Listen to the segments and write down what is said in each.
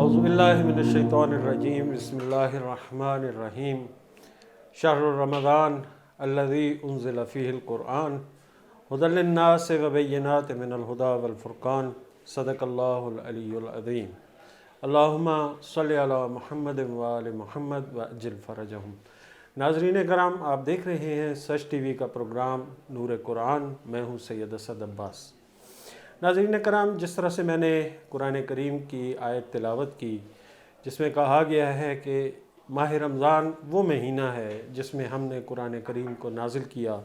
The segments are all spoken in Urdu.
اعوذ باللہ من الشیطان الرجیم بسم اللہ الرحمن الرحیم شہر رمضان الذی انزل فیہ القرآن ھدی للناس وبینات من الہدی والفرقان صدق اللہ العلی العظیم اللہم صلی علی محمد وآل محمد وعجل فرجہم۔ ناظرین کرام، آپ دیکھ رہے ہیں سچ ٹی وی کا پروگرام نور قرآن، میں ہوں سید اسد عباس۔ ناظرین کرام، جس طرح سے میں نے قرآن کریم کی آیت تلاوت کی جس میں کہا گیا ہے کہ ماہ رمضان وہ مہینہ ہے جس میں ہم نے قرآن کریم کو نازل کیا،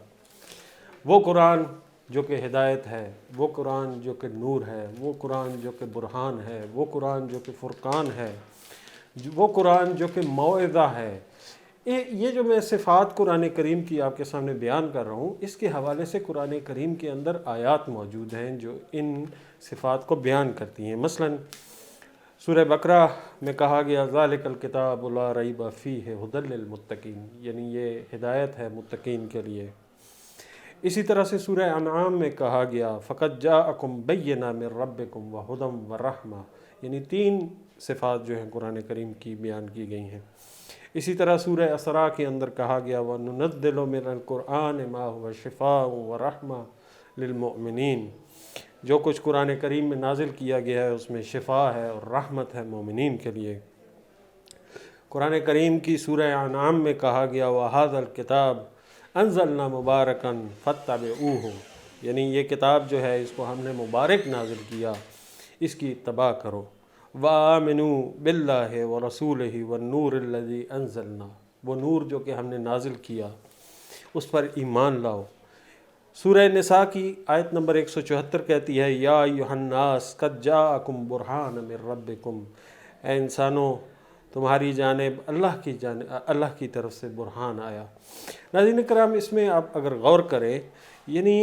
وہ قرآن جو کہ ہدایت ہے، وہ قرآن جو کہ نور ہے، وہ قرآن جو کہ برہان ہے، وہ قرآن جو کہ فرقان ہے، وہ قرآن جو کہ موعظہ ہے۔ یہ جو میں صفات قرآن کریم کی آپ کے سامنے بیان کر رہا ہوں، اس کے حوالے سے قرآن کریم کے اندر آیات موجود ہیں جو ان صفات کو بیان کرتی ہیں۔ مثلا سورہ بقرہ میں کہا گیا ذالک الکتاب لا ریب فیہ ھدی للمتقین، یعنی یہ ہدایت ہے متقین کے لیے۔ اسی طرح سے سورہ انعام میں کہا گیا فقد جاءکم بینہ من ربکم وھدی ورحمہ، یعنی تین صفات جو ہیں قرآن کریم کی بیان کی گئی ہیں۔ اسی طرح سورہ اسراء کے اندر کہا گیا وَنُنَزِّلُ مِنَ الْقُرْآنِ مَا هُوَ شِفَاءٌ وَرَحْمَةٌ لِلْمُؤْمِنِينَ، جو کچھ قرآن کریم میں نازل کیا گیا ہے اس میں شفا ہے اور رحمت ہے مومنین کے لیے۔ قرآن کریم کی سورہ انعام میں کہا گیا وَهَذَا الْكِتَابَ أَنزَلْنَا مُبَارَكًا فَاتَّبِعُوهُ، یعنی یہ کتاب جو ہے اس کو ہم نے مبارک نازل کیا، اس کی اتباع کرو۔ وَآمِنُوا بِاللَّهِ وَرَسُولِهِ وَالنُّورِ الَّذِي أَنزَلْنَا، وہ نور جو کہ ہم نے نازل کیا اس پر ایمان لاؤ۔ سورہ نساء کی آیت نمبر 174 کہتی ہے یا ایھا الناس قد جاءکم برہان من ربکم، اے انسانوں تمہاری جانب اللہ کی طرف سے برہان آیا۔ ناظرین کرام، اس میں آپ اگر غور کریں، یعنی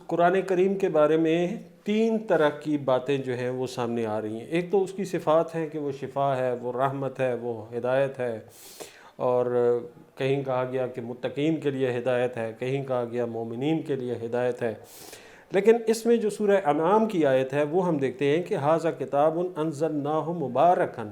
قرآن کریم کے بارے میں تین طرح کی باتیں جو ہیں وہ سامنے آ رہی ہیں۔ ایک تو اس کی صفات ہیں کہ وہ شفا ہے، وہ رحمت ہے، وہ ہدایت ہے، اور کہیں کہا گیا کہ متقین کے لیے ہدایت ہے، کہیں کہا گیا مومنین کے لیے ہدایت ہے۔ لیکن اس میں جو سورہ انعام کی آیت ہے وہ ہم دیکھتے ہیں کہ ھذا کتاب انزلناہ مبارکا،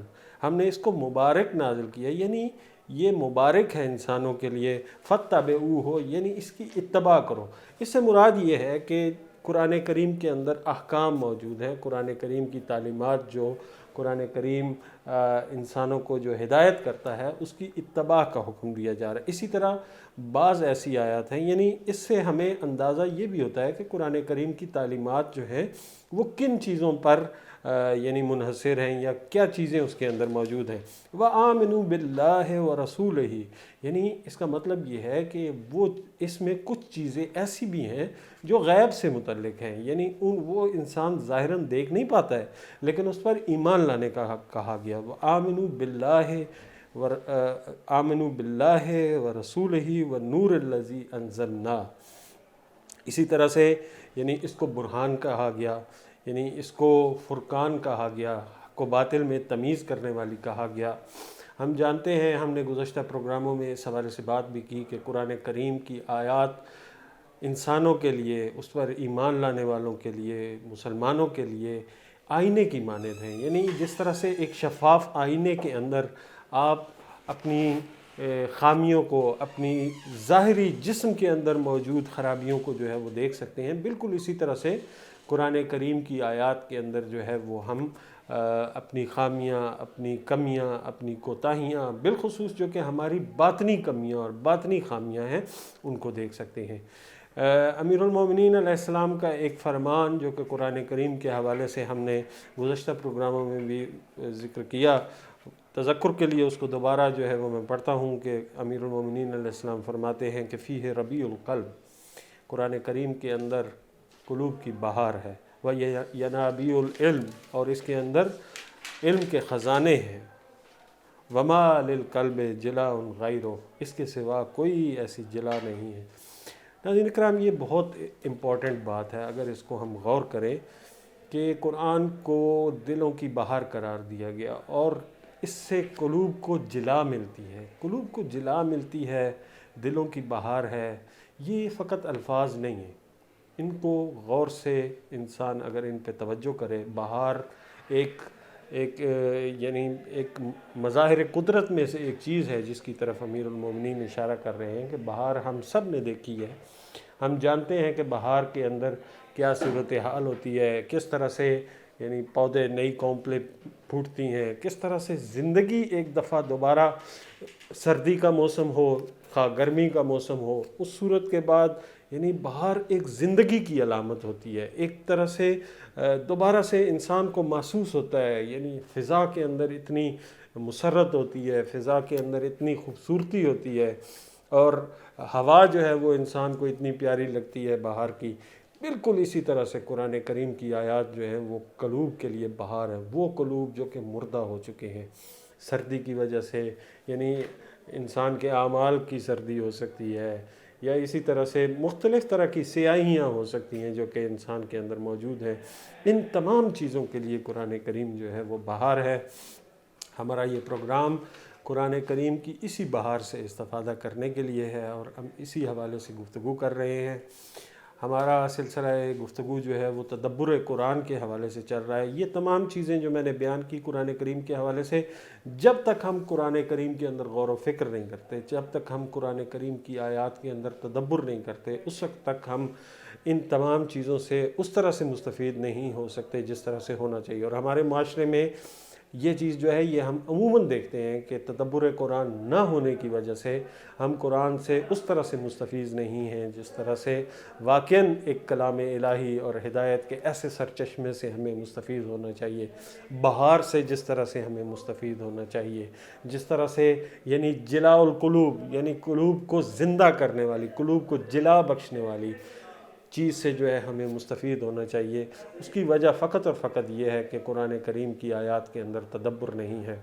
ہم نے اس کو مبارک نازل کیا، یعنی یہ مبارک ہے انسانوں کے لیے۔ فاتبعوہ، یعنی اس کی اتباع کرو۔ اس سے مراد یہ ہے کہ قرآن کریم کے اندر احکام موجود ہیں، قرآن کریم کی تعلیمات، جو قرآن کریم انسانوں کو جو ہدایت کرتا ہے اس کی اتباع کا حکم دیا جا رہا ہے۔ اسی طرح بعض ایسی آیات ہیں، یعنی اس سے ہمیں اندازہ یہ بھی ہوتا ہے کہ قرآن کریم کی تعلیمات جو ہیں وہ کن چیزوں پر یعنی منحصر ہیں یا کیا چیزیں اس کے اندر موجود ہیں۔ وَآمِنُوا بِاللَّهِ وَرَسُولِهِ، یعنی اس کا مطلب یہ ہے کہ وہ اس میں کچھ چیزیں ایسی بھی ہیں جو غیب سے متعلق ہیں، یعنی وہ انسان ظاہراً دیکھ نہیں پاتا ہے لیکن اس پر ایمان لانے کا کہا گیا۔ وَآمِنُوا بِاللَّهِ وَرَسُولِهِ وَالنُّورِ الَّذِي أَنزَلْنَا، اسی طرح سے یعنی اس کو برہان کہا گیا، یعنی اس کو فرقان کہا گیا، حق و باطل میں تمیز کرنے والی کہا گیا۔ ہم جانتے ہیں، ہم نے گزشتہ پروگراموں میں اس حوالے سے بات بھی کی کہ قرآن کریم کی آیات انسانوں کے لیے، اس پر ایمان لانے والوں کے لیے، مسلمانوں کے لیے آئینے کی مانند ہیں۔ یعنی جس طرح سے ایک شفاف آئینے کے اندر آپ اپنی خامیوں کو، اپنی ظاہری جسم کے اندر موجود خرابیوں کو جو ہے وہ دیکھ سکتے ہیں، بالکل اسی طرح سے قرآن کریم کی آیات کے اندر جو ہے وہ ہم اپنی خامیاں، اپنی کمیاں، اپنی کوتاہیاں، بالخصوص جو کہ ہماری باطنی کمیاں اور باطنی خامیاں ہیں، ان کو دیکھ سکتے ہیں۔ امیر المومنین علیہ السلام کا ایک فرمان جو کہ قرآن کریم کے حوالے سے ہم نے گزشتہ پروگراموں میں بھی ذکر کیا، تذکر کے لیے اس کو دوبارہ جو ہے وہ میں پڑھتا ہوں کہ امیر المومنین علیہ السلام فرماتے ہیں کہ فیہ ربیع القلب، قرآن کریم کے اندر قلوب کی بہار ہے، وَيَنَابِيعُ الْعِلْمِ، اور اس کے اندر علم کے خزانے ہیں، وَمَا لِلْقَلْبِ جِلَاءٌ غَيْرُهُ، اس کے سوا کوئی ایسی جلا نہیں ہے۔ ناظرین کرام، یہ بہت امپورٹنٹ بات ہے اگر اس کو ہم غور کریں کہ قرآن کو دلوں کی بہار قرار دیا گیا اور اس سے قلوب کو جلا ملتی ہے، قلوب کو جلا ملتی ہے، دلوں کی بہار ہے۔ یہ فقط الفاظ نہیں ہیں، ان کو غور سے انسان اگر ان پہ توجہ کرے، بہار ایک ایک یعنی ایک مظاہر قدرت میں سے ایک چیز ہے جس کی طرف امیر المومنین اشارہ کر رہے ہیں کہ بہار ہم سب نے دیکھی ہے. ہم جانتے ہیں کہ بہار کے اندر کیا صورتحال ہوتی ہے، کس طرح سے یعنی پودے نئی کونپلیں پھوٹتی ہیں، کس طرح سے زندگی ایک دفعہ دوبارہ سردی کا موسم ہو خواہ گرمی کا موسم ہو، اس صورت کے بعد یعنی بہار ایک زندگی کی علامت ہوتی ہے. ایک طرح سے دوبارہ سے انسان کو محسوس ہوتا ہے، یعنی فضا کے اندر اتنی مسرت ہوتی ہے، فضا کے اندر اتنی خوبصورتی ہوتی ہے، اور ہوا جو ہے وہ انسان کو اتنی پیاری لگتی ہے بہار کی. بالکل اسی طرح سے قرآن کریم کی آیات جو ہیں وہ قلوب کے لیے بہار ہیں. وہ قلوب جو کہ مردہ ہو چکے ہیں سردی کی وجہ سے، یعنی انسان کے اعمال کی سردی ہو سکتی ہے، یا اسی طرح سے مختلف طرح کی سیاہیاں ہو سکتی ہیں جو کہ انسان کے اندر موجود ہیں. ان تمام چیزوں کے لیے قرآن کریم جو ہے وہ بہار ہے. ہمارا یہ پروگرام قرآن کریم کی اسی بہار سے استفادہ کرنے کے لیے ہے، اور ہم اسی حوالے سے گفتگو کر رہے ہیں. ہمارا سلسلہ گفتگو جو ہے وہ تدبر قرآن کے حوالے سے چل رہا ہے. یہ تمام چیزیں جو میں نے بیان کی قرآن کریم کے حوالے سے، جب تک ہم قرآن کریم کے اندر غور و فکر نہیں کرتے، جب تک ہم قرآن کریم کی آیات کے اندر تدبر نہیں کرتے، اس وقت تک ہم ان تمام چیزوں سے اس طرح سے مستفید نہیں ہو سکتے جس طرح سے ہونا چاہیے. اور ہمارے معاشرے میں یہ چیز جو ہے یہ ہم عموماً دیکھتے ہیں کہ تدبر قرآن نہ ہونے کی وجہ سے ہم قرآن سے اس طرح سے مستفیض نہیں ہیں جس طرح سے واقعاً ایک کلام الہی اور ہدایت کے ایسے سرچشمے سے ہمیں مستفید ہونا چاہیے، بہار سے جس طرح سے ہمیں مستفید ہونا چاہیے، جس طرح سے یعنی جلاء القلوب، یعنی قلوب کو زندہ کرنے والی، قلوب کو جلا بخشنے والی چیز سے جو ہے ہمیں مستفید ہونا چاہیے. اس کی وجہ فقط اور فقط یہ ہے کہ قرآن کریم کی آیات کے اندر تدبر نہیں ہے.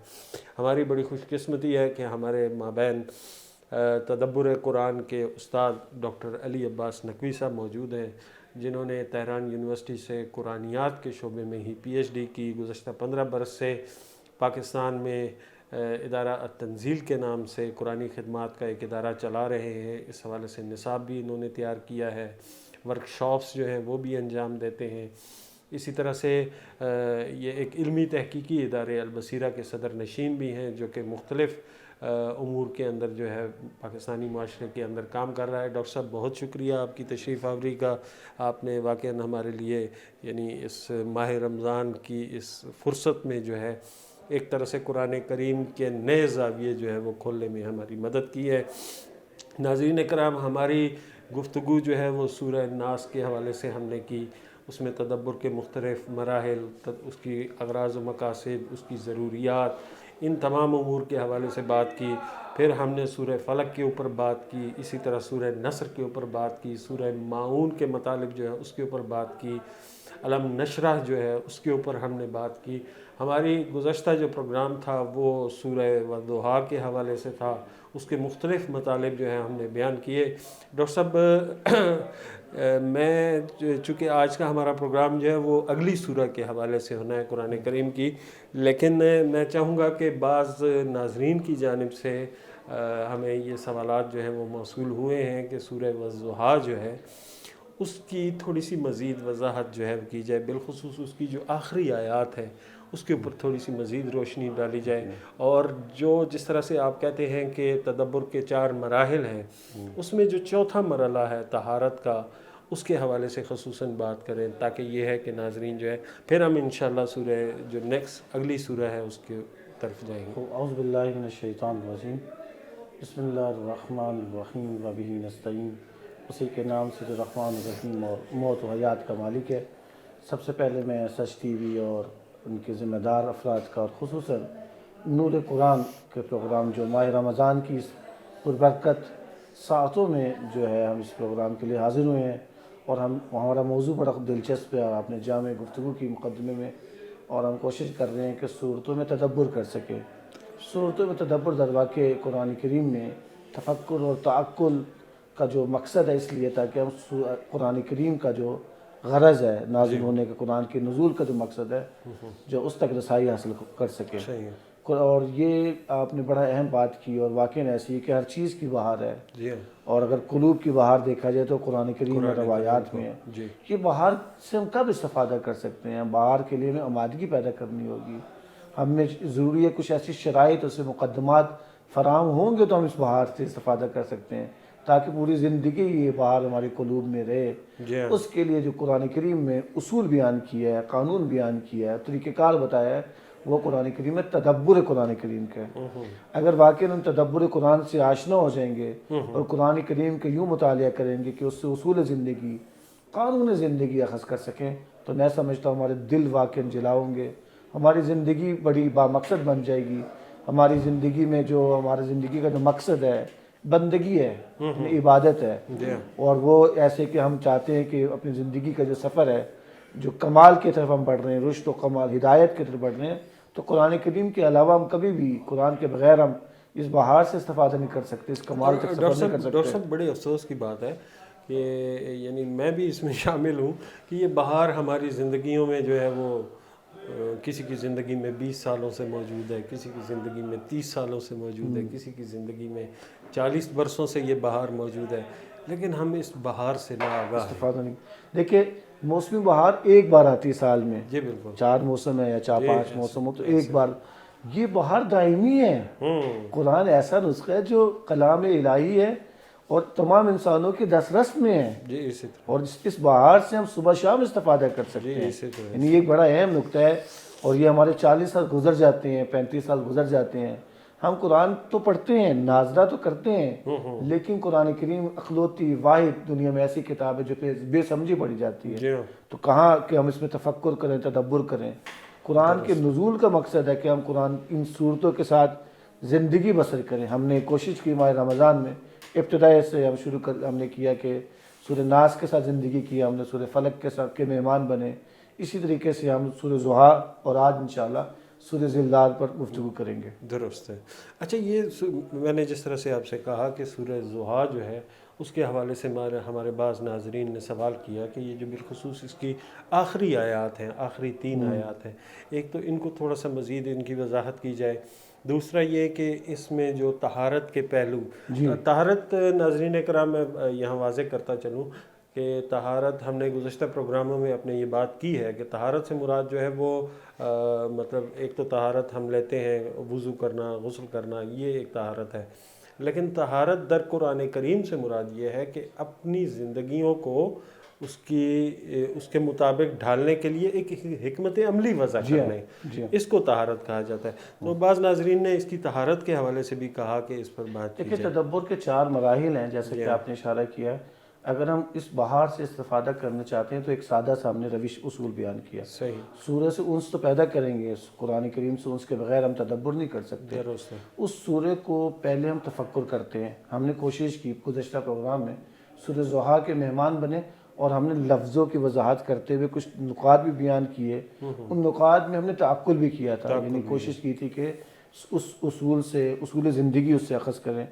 ہماری بڑی خوش قسمتی ہے کہ ہمارے مابین تدبر قرآن کے استاد ڈاکٹر علی عباس نقوی صاحب موجود ہیں، جنہوں نے تہران یونیورسٹی سے قرآنیات کے شعبے میں ہی پی ایچ ڈی کی. گزشتہ 15 برس سے پاکستان میں ادارہ التنزیل کے نام سے قرآنی خدمات کا ایک ادارہ چلا رہے ہیں. اس حوالے سے نصاب بھی انہوں نے تیار کیا ہے، ورکشاپس جو ہیں وہ بھی انجام دیتے ہیں. اسی طرح سے یہ ایک علمی تحقیقی ادارے البصیرہ کے صدر نشین بھی ہیں، جو کہ مختلف امور کے اندر جو ہے پاکستانی معاشرے کے اندر کام کر رہا ہے. ڈاکٹر صاحب بہت شکریہ آپ کی تشریف آوری کا. آپ نے واقعاً ہمارے لیے یعنی اس ماہ رمضان کی اس فرصت میں جو ہے ایک طرح سے قرآن کریم کے نئے زاویے جو ہے وہ کھولنے میں ہماری مدد کی ہے. ناظرین اکرام، ہماری گفتگو جو ہے وہ سورہ ناس کے حوالے سے ہم نے کی. اس میں تدبر کے مختلف مراحل، اس کی اغراض و مقاصد، اس کی ضروریات، ان تمام امور کے حوالے سے بات کی. پھر ہم نے سورہ فلق کے اوپر بات کی، اسی طرح سورہ نصر کے اوپر بات کی، سورہ ماعون کے متعلق جو ہے اس کے اوپر بات کی، علم نشرح جو ہے اس کے اوپر ہم نے بات کی. ہماری گزشتہ جو پروگرام تھا وہ سورہ والضحیٰ کے حوالے سے تھا. اس کے مختلف مطالب جو ہیں ہم نے بیان کیے. ڈاکٹر صاحب میں چونکہ آج کا ہمارا پروگرام جو ہے وہ اگلی سورہ کے حوالے سے ہونا ہے قرآن کریم کی، لیکن میں چاہوں گا کہ بعض ناظرین کی جانب سے ہمیں یہ سوالات جو ہیں وہ موصول ہوئے ہیں کہ سورہ والضحیٰ جو ہے اس کی تھوڑی سی مزید وضاحت جو ہے کی جائے، بالخصوص اس کی جو آخری آیات ہے اس کے اوپر تھوڑی سی مزید روشنی ڈالی جائے. اور جو جس طرح سے آپ کہتے ہیں کہ تدبر کے 4 مراحل ہیں، اس میں جو چوتھا مرحلہ ہے طہارت کا، اس کے حوالے سے خصوصاً بات کریں، تاکہ یہ ہے کہ ناظرین جو ہے پھر ہم انشاءاللہ سورہ جو نیکسٹ اگلی سورہ ہے اس کے طرف جائیں گے. اعوذ باللہ من الشیطان الرجیم. بسم اللہ الرحمن الرحیم و بہ نستعین. اسی کے نام سے جو رحمان الرحیم اور موت و حیات کا مالک ہے. سب سے پہلے میں سچ ٹی وی اور ان کے ذمہ دار افراد کا، اور خصوصاً نور قرآن کے پروگرام جو ماہ رمضان کی اس پربرکت ساعتوں میں جو ہے ہم اس پروگرام کے لیے حاضر ہوئے ہیں، اور ہمارا موضوع بڑا دلچسپ ہے، اور آپ نے جامع گفتگو کی مقدمے میں، اور ہم کوشش کر رہے ہیں کہ صورتوں میں تدبر کر سکیں. صورتوں میں تدبر در واقع قرآن کریم میں تفکر اور تعقل کا جو مقصد ہے، اس لیے تاکہ ہم قرآن کریم کا جو غرض ہے نازل ہونے کا، قرآن کے نزول کا جو مقصد ہے، جو اس تک رسائی حاصل کر سکے. اور یہ آپ نے بڑا اہم بات کی، اور واقعی ایسی ہے کہ ہر چیز کی بہار ہے، اور اگر قلوب کی بہار دیکھا جائے تو قرآن کریم اور روایات میں ہے. یہ بہار سے ہم کب استفادہ کر سکتے ہیں؟ بہار کے لیے ہمیں آمادگی پیدا کرنی ہوگی. ہمیں ضروری ہے کچھ ایسی شرائط اسے مقدمات فراہم ہوں گے تو ہم اس بہار سے استفادہ کر سکتے ہیں، تاکہ پوری زندگی یہ بہار ہماری قلوب میں رہے۔ جی ہاں، اس کے لیے جو قرآن کریم میں اصول بیان کیا ہے، قانون بیان کیا ہے، طریقہ کار بتایا ہے، وہ قرآن کریم میں تدبر قرآن کریم کا ہے۔ اگر واقعی ہم تدبر قرآن سے آشنا ہو جائیں گے اور قرآن کریم کا یوں مطالعہ کریں گے کہ اس سے اصول زندگی، قانون زندگی اخذ کر سکیں، تو میں سمجھتا ہوں ہمارے دل واقعی جلا ہوں گے، ہماری زندگی بڑی بامقصد بن جائے گی۔ ہماری زندگی میں جو ہماری زندگی کا جو مقصد ہے بندگی ہے، یعنی عبادت ہے، جی ہاں، اور وہ ایسے کہ ہم چاہتے ہیں کہ اپنی زندگی کا جو سفر ہے، جو کمال کی طرف ہم بڑھ رہے ہیں، رشد و کمال ہدایت کی طرف بڑھ رہے ہیں، تو قرآن کریم کے علاوہ ہم کبھی بھی قرآن کے بغیر ہم اس بہار سے استفادہ نہیں کر سکتے، اس کمال تک سفر نہیں کر ڈاکٹر سکتے۔ صاحب بڑے افسوس کی بات ہے کہ یعنی میں بھی اس میں شامل ہوں کہ یہ بہار ہماری زندگیوں میں جو ہے وہ کسی کی زندگی میں 20 سالوں سے موجود ہے، کسی کی زندگی میں 30 سالوں سے موجود ہے، کسی کی زندگی میں 40 برسوں سے یہ بہار موجود ہے، لیکن ہم اس بہار سے ناآگاہ ہیں۔ استفادہ نہیں۔ دیکھیں، موسمی بہار ایک بار آتی ہے سال میں، جی بالکل، 4 موسم ہے یا 4 جی 5 موسم ہو تو ایک بار، یہ بہار دائمی ہے۔ قرآن ایسا نسخہ ہے جو کلام الہی ہے اور تمام انسانوں کی دسترس میں ہے، جی اسی طرح، اور اس بہار سے ہم صبح شام استفادہ کر جی سکتے ہیں۔ اسی طرح، یعنی یہ ایک بڑا اہم نقطہ ہے، اور یہ ہمارے 40 سال گزر جاتے ہیں، 35 سال گزر جاتے ہیں، ہم قرآن تو پڑھتے ہیں، ناظرہ تو کرتے ہیں، لیکن قرآن کریم اخلوتی واحد دنیا میں ایسی کتاب ہے جو بے سمجھی پڑھی جاتی ہے، جی ہاں، تو کہاں کہ ہم اس میں تفکر کریں، تدبر کریں۔ قرآن کے نزول کا مقصد ہے کہ ہم قرآن ان صورتوں کے ساتھ زندگی بسر کریں۔ ہم نے کوشش کی ماہ رمضان میں، ابتدائی سے ہم نے کیا کہ سورہ ناس کے ساتھ زندگی کی، ہم نے سورہ فلق کے ساتھ کے مہمان بنے، اسی طریقے سے ہم سورہ ضحیٰ اور آج انشاءاللہ سورہ ذلال پر گفتگو کریں گے۔ درست ہے۔ اچھا، یہ میں نے جس طرح سے آپ سے کہا کہ سورہ ضحیٰ جو ہے اس کے حوالے سے ہمارے بعض ناظرین نے سوال کیا کہ یہ جو بالخصوص اس کی آخری آیات ہیں، آخری 3 آیات ہیں، ایک تو ان کو تھوڑا سا مزید ان کی وضاحت کی جائے، دوسرا یہ کہ اس میں جو طہارت کے پہلو، طہارت ناظرین کرام میں یہاں واضح کرتا چلوں کہ طہارت ہم نے گزشتہ پروگراموں میں اپنے یہ بات کی ہے کہ طہارت سے مراد جو ہے وہ مطلب ایک تو طہارت ہم لیتے ہیں وضو کرنا، غسل کرنا، یہ ایک طہارت ہے، لیکن طہارت در قرآن کریم سے مراد یہ ہے کہ اپنی زندگیوں کو اس کے مطابق ڈھالنے کے لیے ایک حکمت عملی وضع کرنے، اس کو طہارت کہا جاتا ہے۔ تو بعض ناظرین نے اس کی طہارت کے حوالے سے بھی کہا کہ اس پر بات کی دیکھیں، جائے۔ تدبر کے 4 مراحل ہیں جیسے کہ آپ نے اشارہ کیا۔ اگر ہم اس بہار سے استفادہ کرنا چاہتے ہیں تو ایک سادہ سا ہم نے روش اصول بیان کیا۔ صحیح، سورہ سے انس تو پیدا کریں گے، قرآن کریم سے انس کے بغیر ہم تدبر نہیں کر سکتے۔ درست ہے، اس سورہ کو پہلے ہم تفکر کرتے ہیں۔ ہم نے کوشش کی گزشتہ پروگرام میں، سورہ ضحیٰ کے مہمان بنے اور ہم نے لفظوں کی وضاحت کرتے ہوئے کچھ نکات بھی بیان کیے، ان نکات میں ہم نے تعقل بھی کیا تھا، یعنی کوشش کی تھی کہ اس اصول سے، اصول زندگی اس سے اخذ کریں،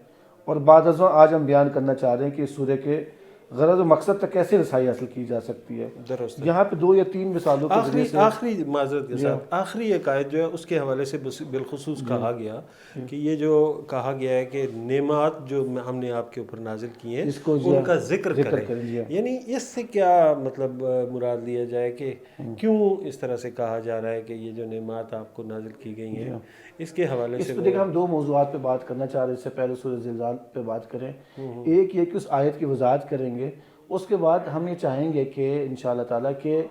اور بعد ازاں آج ہم بیان کرنا چاہ رہے ہیں کہ اس سورہ کے غرض و مقصد تک کیسے رسائی حاصل کی جا سکتی ہے۔ درست ہے۔ یہاں پہ 2 یا 3 مثالوں کے ذریعے سے آخری معذرت کے ساتھ آخری ایک آیت جو ہے اس کے حوالے سے بالخصوص کہا گیا کہ یہ جو کہا گیا ہے کہ نعمات جو ہم نے آپ کے اوپر نازل کی ہیں اس کو ان کا ذکر کریں، کریں۔ یعنی اس سے کیا مطلب مراد لیا جائے کہ کیوں اس طرح سے کہا جا رہا ہے کہ یہ جو نعمات آپ کو نازل کی گئی ہیں اس کے حوالے اس سے پہ دیکھیں، ہم 2 موضوعات پہ بات کرنا چاہ رہے ہیں۔ اس سے پہلے سورہ زلزال پہ بات کریں، ایک یہ کہ اس آیت کی وضاحت کریں گے، اس کے بعد ہم یہ چاہیں گے کہ انشاءاللہ تعالیٰ کہ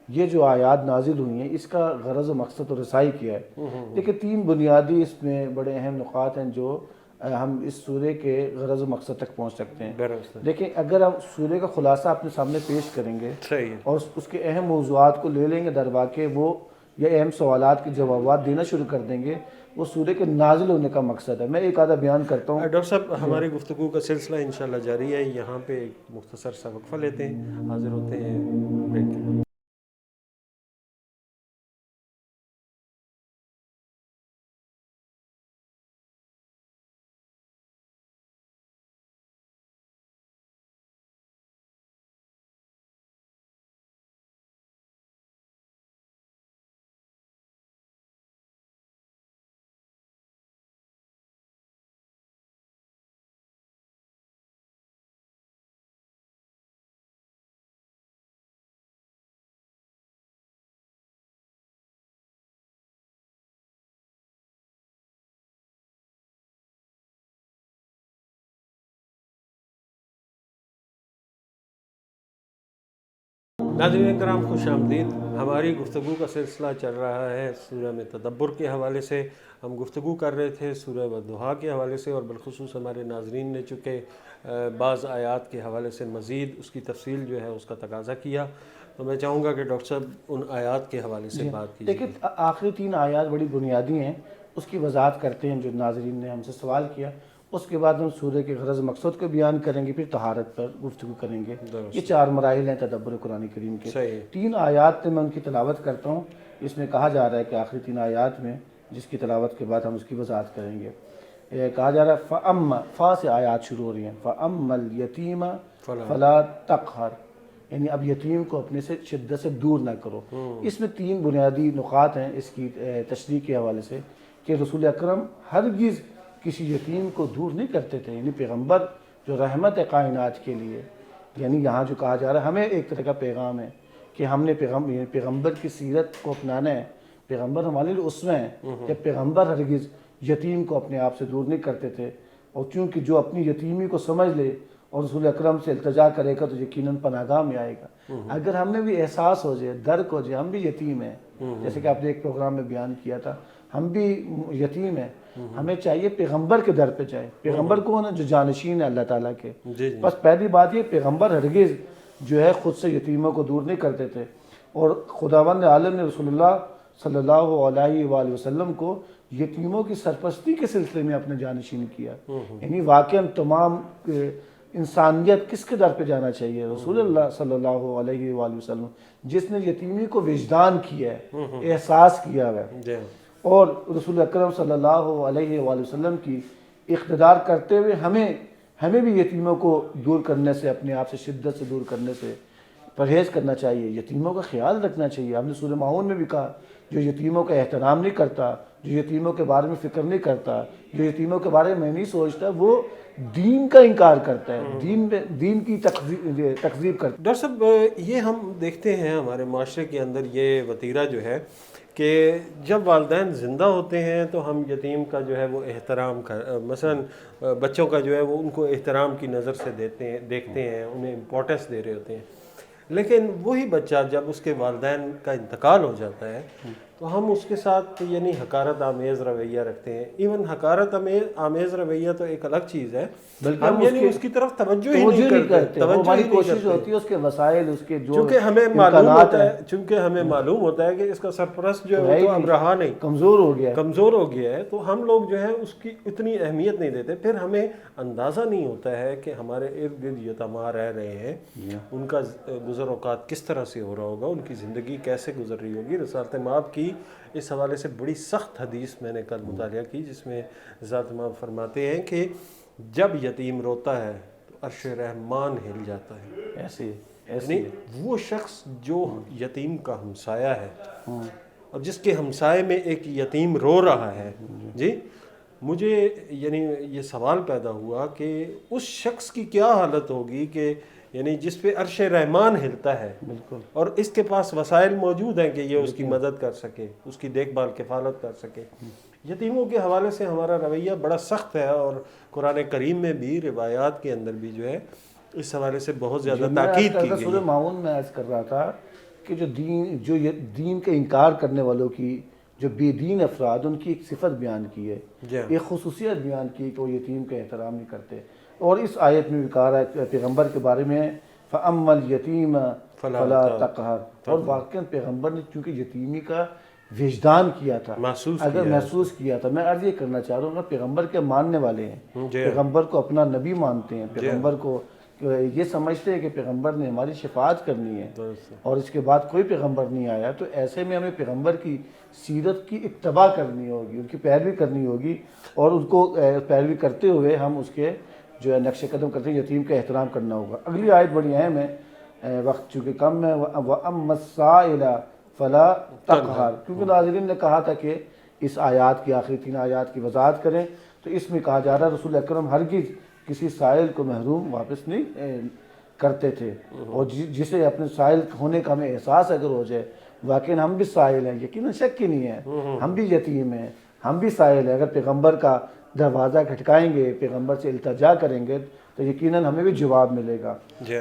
یہ جو آیات نازل ہوئی ہیں اس کا غرض و مقصد و رسائی کیا ہے۔ دیکھیں، 3 بنیادی اس میں بڑے اہم نقاط ہیں جو ہم اس سورہ کے غرض و مقصد تک پہنچ سکتے ہیں۔ درست ہے، دیکھیں، اگر ہم سورہ کا خلاصہ اپنے سامنے پیش کریں گے صحیح ہے، اور اس کے اہم موضوعات کو لے لیں گے در واقع، وہ یا اہم سوالات کے جوابات دینا شروع کر دیں گے، وہ سورہ کے نازل ہونے کا مقصد ہے۔ میں ایک آدھا بیان کرتا ہوں۔ ڈاکٹر صاحب ہماری گفتگو کا سلسلہ انشاءاللہ جاری ہے، یہاں پہ ایک مختصر سا وقفہ لیتے ہیں، حاضر ہوتے ہیں بریک کے بعد۔ ناظرین کرام خوش آمدید. ہماری گفتگو کا سلسلہ چل رہا ہے سورہ میں تدبر کے حوالے سے. ہم گفتگو کر رہے تھے سورہ والضحیٰ کے حوالے سے، اور بالخصوص ہمارے ناظرین نے چونکہ بعض آیات کے حوالے سے مزید اس کی تفصیل جو ہے اس کا تقاضا کیا، تو میں چاہوں گا کہ ڈاکٹر صاحب ان آیات کے حوالے سے بات کیجیے. دیکھیں آخری 3 آیات بڑی بنیادی ہیں، اس کی وضاحت کرتے ہیں جو ناظرین نے ہم سے سوال کیا. اس کے بعد ہم سورہ کے غرض مقصد کو بیان کریں گے، پھر طہارت پر گفتگو کریں گے. یہ 4 مراحل ہیں تدبر قرآن کریم کے. صحیح. 3 آیات میں ان کی تلاوت کرتا ہوں. اس میں کہا جا رہا ہے کہ آخری 3 آیات میں، جس کی تلاوت کے بعد ہم اس کی وضاحت کریں گے، کہا جا رہا ہے فَأَمَّا، فا سے آیات شروع ہو رہی ہیں. فَأَمَّا الْيَتِيمَ فَلَا تَقْهَرْ، یعنی اب یتیم کو اپنے سے شدت سے دور نہ کرو. اس میں 3 بنیادی نقاط ہیں اس کی تشریح کے حوالے سے، کہ رسول اکرم ہرگز کسی یتیم کو دور نہیں کرتے تھے. یعنی پیغمبر جو رحمت ہے کائنات کے لیے، یعنی یہاں جو کہا جا رہا ہے ہمیں ایک طرح کا پیغام ہے کہ ہم نے پیغمبر کی سیرت کو اپنانا ہے. پیغمبر ہمارے لیے اسوہ ہیں کہ پیغمبر ہرگز یتیم کو اپنے آپ سے دور نہیں کرتے تھے. اور چونکہ جو اپنی یتیمی کو سمجھ لے اور رسول اکرم سے التجا کرے گا تو یقیناً پناہگاہ میں آئے گا. اگر ہم نے بھی احساس ہو جائے، درک ہو جائے ہم بھی یتیم ہیں، جیسے کہ آپ نے ایک پروگرام میں بیان کیا تھا، ہم بھی یتیم ہیں، ہمیں چاہیے پیغمبر کے در پہ جائے. پیغمبر کون ہے؟ جو جانشین ہے اللہ تعالیٰ کے. بس پہلی بات یہ، پیغمبر ہرگز جو ہے خود سے یتیموں کو دور نہیں کرتے تھے. اور خداوند عالم نے رسول اللہ صلی اللہ علیہ وآلہ وسلم کو یتیموں کی سرپرستی کے سلسلے میں اپنے جانشین کیا. یعنی واقعاً تمام انسانیت کس کے در پہ جانا چاہیے؟ رسول اللہ صلی اللہ علیہ وآلہ وسلم، جس نے یتیمی کو وجدان کیا ہے، احساس کیا ہے. اور رسول اکرم صلی اللہ علیہ وآلہ وسلم کی اقتدار کرتے ہوئے ہمیں بھی یتیموں کو دور کرنے سے، اپنے آپ سے شدت سے دور کرنے سے پرہیز کرنا چاہیے. یتیموں کا خیال رکھنا چاہیے. ہم نے سورہ ماؤن میں بھی کہا، جو یتیموں کا احترام نہیں کرتا، جو یتیموں کے بارے میں فکر نہیں کرتا، جو یتیموں کے بارے میں نہیں سوچتا، وہ دین کا انکار کرتا ہے، دین کی تکذیب کرتا ہے. ڈاکٹر صاحب یہ ہم دیکھتے ہیں ہمارے معاشرے کے اندر یہ وتیرہ جو ہے کہ جب والدین زندہ ہوتے ہیں تو ہم یتیم کا جو ہے وہ احترام مثلا بچوں کا جو ہے وہ ان کو احترام کی نظر سے دیکھتے ہیں، انہیں امپورٹنس دے رہے ہوتے ہیں. لیکن وہی بچہ جب اس کے والدین کا انتقال ہو جاتا ہے تو ہم اس کے ساتھ یعنی حقارت آمیز رویہ رکھتے ہیں. ایون حقارت آمیز رویہ تو ایک الگ چیز ہے، بلکہ ہم یعنی اس کی طرف توجہ ہی نہیں کرتے. ہماری کوشش ہوتی ہے اس کے وسائل، اس کے جو چونکہ ہمیں معلوم ہوتا ہے کہ اس کا سرپرست جو ہے وہ تو اب رہا نہیں، کمزور ہو گیا ہے، تو ہم لوگ جو ہے اس کی اتنی اہمیت نہیں دیتے. پھر ہمیں اندازہ نہیں ہوتا ہے کہ ہمارے ارد گرد یتیما رہ رہے ہیں، ان کا گزر اوقات کس طرح سے ہو رہا ہوگا، ان کی زندگی کیسے گزر رہی ہوگی. رسالت مآب کی اس حوالے سے بڑی سخت حدیث میں نے کل مطالعہ کی، جس میں ذات مآب فرماتے ہیں کہ جب یتیم روتا ہے تو عرش رحمان ہل جاتا ہے. یعنی وہ شخص جو یتیم کا ہمسایہ ہے اور جس کے ہمسائے میں ایک یتیم رو رہا ہے، جی مجھے یعنی یہ سوال پیدا ہوا کہ اس شخص کی کیا حالت ہوگی کہ یعنی جس پہ عرش رحمان ہلتا ہے، بالکل، اور اس کے پاس وسائل موجود ہیں کہ یہ اس کی مدد کر سکے، اس کی دیکھ بھال کفالت کر سکے. یتیموں کے حوالے سے ہمارا رویہ بڑا سخت ہے، اور قرآن کریم میں بھی روایات کے اندر بھی جو ہے اس حوالے سے بہت زیادہ تاکید کی گئی. سورہ ماؤن میں عرض کر رہا تھا کہ جو دین کے انکار کرنے والوں کی، جو بے دین افراد، ان کی ایک صفت بیان کی ہے، ایک خصوصیت بیان کی کہ وہ یتیم کا احترام نہیں کرتے. اور اس آیت میں بھی کہا رہا ہے پیغمبر کے بارے میں فَأَمَّا الْيَتِيمَ فَلَا تَقْهَرْ. اور واقعاً پیغمبر نے چونکہ یتیمی کا وجدان کیا تھا، محسوس کیا تھا. میں عرض یہ کرنا چاہ رہا ہوں، پیغمبر کے ماننے والے ہیں، پیغمبر کو اپنا نبی مانتے ہیں، پیغمبر کو یہ سمجھتے ہیں کہ پیغمبر نے ہماری شفاعت کرنی ہے اور اس کے بعد کوئی پیغمبر نہیں آیا، تو ایسے میں ہمیں پیغمبر کی سیرت کی اتباع کرنی ہوگی، ان کی پیروی کرنی ہوگی، اور ان کو پیروی کرتے ہوئے ہم اس کے جو ہے نقش قدم کرتے ہیں، یتیم کا احترام کرنا ہوگا. اگلی آیت بڑی اہم ہے، وقت چونکہ کم ہے، وَأَمَّا السَّائِلَ فَلَا تَقْهَرْ. کیونکہ ناظرین نے کہا تھا کہ اس آیات کی آخری 3 آیات کی وضاحت کریں، تو اس میں کہا جا رہا ہے رسول اکرم ہرگز کسی سائل کو محروم واپس نہیں کرتے تھے. اور جسے اپنے سائل ہونے کا ہمیں احساس اگر ہو جائے، واقعی ہم بھی سائل ہیں، یقیناً شک ہی نہیں ہے، ہم بھی یتیم ہیں، ہم بھی سائل ہیں. اگر پیغمبر کا دروازہ کھٹکائیں گے، پیغمبر سے التجا کریں گے، تو یقیناً ہمیں بھی جواب ملے گا.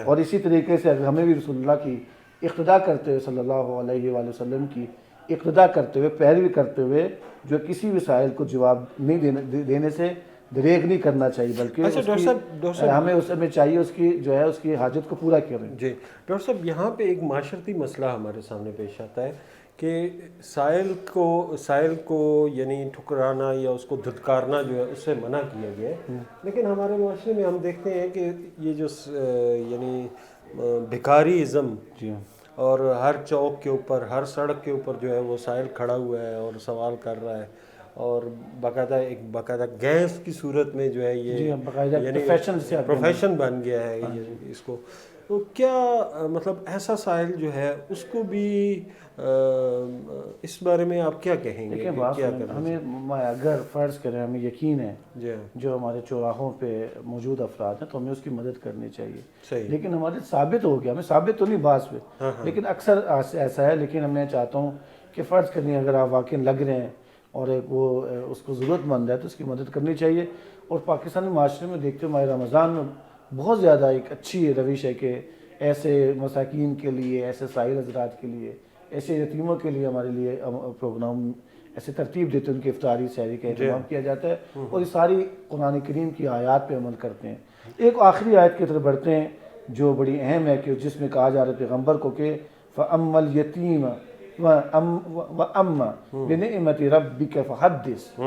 اور اسی طریقے سے اگر ہمیں بھی رسول اللہ کی اقتدا کرتے ہوئے صلی اللہ علیہ وآلہ وسلم کی اقتدا کرتے ہوئے، پیروی کرتے ہوئے، جو کسی بھی سائل کو جواب نہیں دینے سے دریغ نہیں کرنا چاہیے، بلکہ ہمیں اس میں چاہیے اس کی جو ہے اس کی حاجت کو پورا کریں۔ جی ڈاکٹر صاحب، یہاں پہ ایک معاشرتی مسئلہ ہمارے سامنے پیش آتا ہے کہ سائل کو یعنی ٹھکرانا یا اس کو دھتکارنا جو ہے اس سے منع کیا گیا ہے، لیکن ہمارے معاشرے میں ہم دیکھتے ہیں کہ یہ جو یعنی بھکاری ازم اور ہر چوک کے اوپر، ہر سڑک کے اوپر جو ہے وہ سائل کھڑا ہوا ہے اور سوال کر رہا ہے، اور باقاعدہ گیس کی صورت میں جو ہے یہ یعنی پروفیشن بن گیا ہے اس کو۔ تو کیا مطلب ایسا سائل جو ہے اس کو بھی اس بارے میں آپ کیا کہیں گے؟ ہمیں اگر فرض کریں ہمیں یقین ہے جو ہمارے چوراہوں پہ موجود افراد ہیں تو ہمیں اس کی مدد کرنی چاہیے، لیکن ہمارے ثابت ہو گیا، ہمیں ثابت تو نہیں بعض پہ، لیکن اکثر ایسا ہے، لیکن میں چاہتا ہوں کہ فرض کرنی اگر آپ واقعی لگ رہے ہیں اور وہ اس کو ضرورت مند ہے تو اس کی مدد کرنی چاہیے۔ اور پاکستانی معاشرے میں دیکھتے ہیں ماہ رمضان میں بہت زیادہ ایک اچھی روش ہے کہ ایسے مساکین کے لیے، ایسے سائل حضرات کے لیے، ایسے یتیموں کے لیے ہمارے لیے پروگرام ایسے ترتیب دیتے ہیں، ان کی افطاری سحری کا اہتمام کیا جاتا ہے، اور یہ ساری قرآن کریم کی آیات پہ عمل کرتے ہیں۔ ایک آخری آیت کی طرف بڑھتے ہیں جو بڑی اہم ہے، کہ جس میں کہا جا رہا ہے پیغمبر کو کہ فَأَمَّا الْيَتِيمَ وَأَمَّا بِنِعْمَةِ رَبِّكَ فَحَدِّثْ،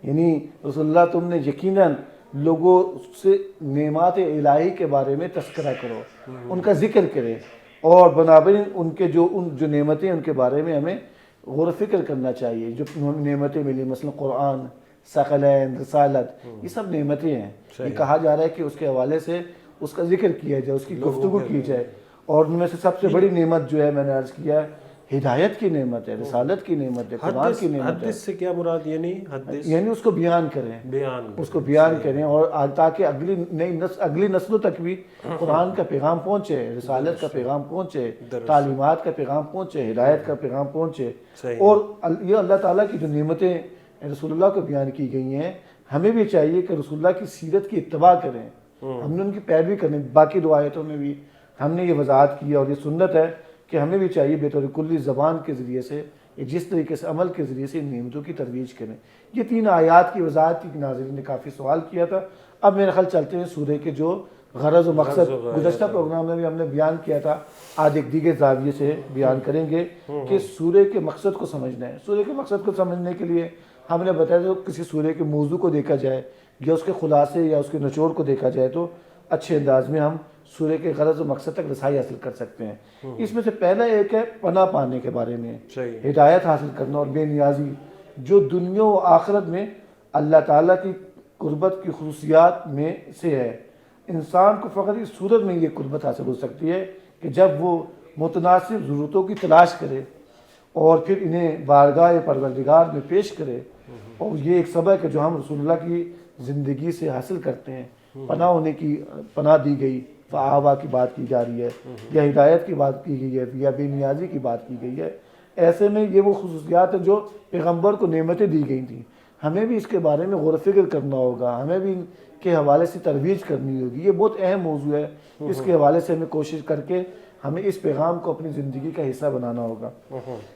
یعنی رسول اللہ تم نے یقیناً لوگوں سے نعمات الہی کے بارے میں تذکرہ کرو، ان کا ذکر کرے، اور بنابراً ان جو نعمتیں ان کے بارے میں ہمیں غور و فکر کرنا چاہیے، جو نعمتیں ملی، مثلا قرآن، ثقلین، رسالت، یہ سب نعمتیں ہیں۔ یہ کہا جا رہا ہے کہ اس کے حوالے سے اس کا ذکر کیا جائے، اس کی گفتگو کی جائے، اور ان میں سے سب سے بڑی نعمت جو ہے میں نے عرض کیا ہے ہدایت کی نعمت ہے، رسالت کی نعمت ہے، قرآن کی نعمت ہے۔ حدیث سے کیا مراد؟ یعنی اس کو بیان کریں، اس کو بیان کریں، اور تاکہ اگلی نسلوں تک بھی قرآن کا پیغام پہنچے، رسالت کا پیغام پہنچے، تعلیمات کا پیغام پہنچے، ہدایت کا پیغام پہنچے۔ اور یہ اللہ تعالیٰ کی جو نعمتیں رسول اللہ کو بیان کی گئی ہیں، ہمیں بھی چاہیے کہ رسول اللہ کی سیرت کی اتباع کریں، ہم نے ان کی پیروی کریں۔ باقی دو آیتوں میں بھی ہم نے یہ وضاحت کی، اور یہ سنت ہے کہ ہمیں بھی چاہیے بطور کلی زبان کے ذریعے سے، جس طریقے سے عمل کے ذریعے سے ان نعمتوں کی ترویج کریں۔ یہ 3 آیات کی وضاحت کی ناظرین نے کافی سوال کیا تھا۔ اب میرے خیال چلتے ہیں سورہ کے جو غرض و مقصد گزشتہ پروگرام میں بھی ہم نے بیان کیا تھا، آج ایک دیگر زاویے سے بیان کریں گے کہ سورہ کے مقصد کو سمجھنا ہے۔ سورہ کے مقصد کو سمجھنے کے لیے ہم نے بتایا جو کسی سورہ کے موضوع کو دیکھا جائے یا اس کے خلاصے یا اس کے نچوڑ کو دیکھا جائے تو اچھے انداز میں ہم سورہ کے غرض و مقصد تک رسائی حاصل کر سکتے ہیں۔ اس میں سے پہلا ایک ہے پناہ پانے کے بارے میں، ہدایت حاصل کرنا اور بے نیازی، جو دنیا و آخرت میں اللہ تعالیٰ کی قربت کی خصوصیات میں سے ہے۔ انسان کو فقط اس صورت میں یہ قربت حاصل ہو سکتی ہے کہ جب وہ متناسب ضرورتوں کی تلاش کرے اور پھر انہیں بارگاہ پروردگار میں پیش کرے، اور یہ ایک سبق ہے جو ہم رسول اللہ کی زندگی سے حاصل کرتے ہیں۔ پناہ ہونے کی پناہ دی گئی، فآوا کی بات کی جا رہی ہے، یا ہدایت کی بات کی گئی ہے، یا بے نیازی کی بات کی گئی ہے۔ ایسے میں یہ وہ خصوصیات ہیں جو پیغمبر کو نعمتیں دی گئی تھیں، ہمیں بھی اس کے بارے میں غور و فکر کرنا ہوگا، ہمیں بھی ان کے حوالے سے ترویج کرنی ہوگی۔ یہ بہت اہم موضوع ہے، اس کے حوالے سے ہمیں کوشش کر کے ہمیں اس پیغام کو اپنی زندگی کا حصہ بنانا ہوگا۔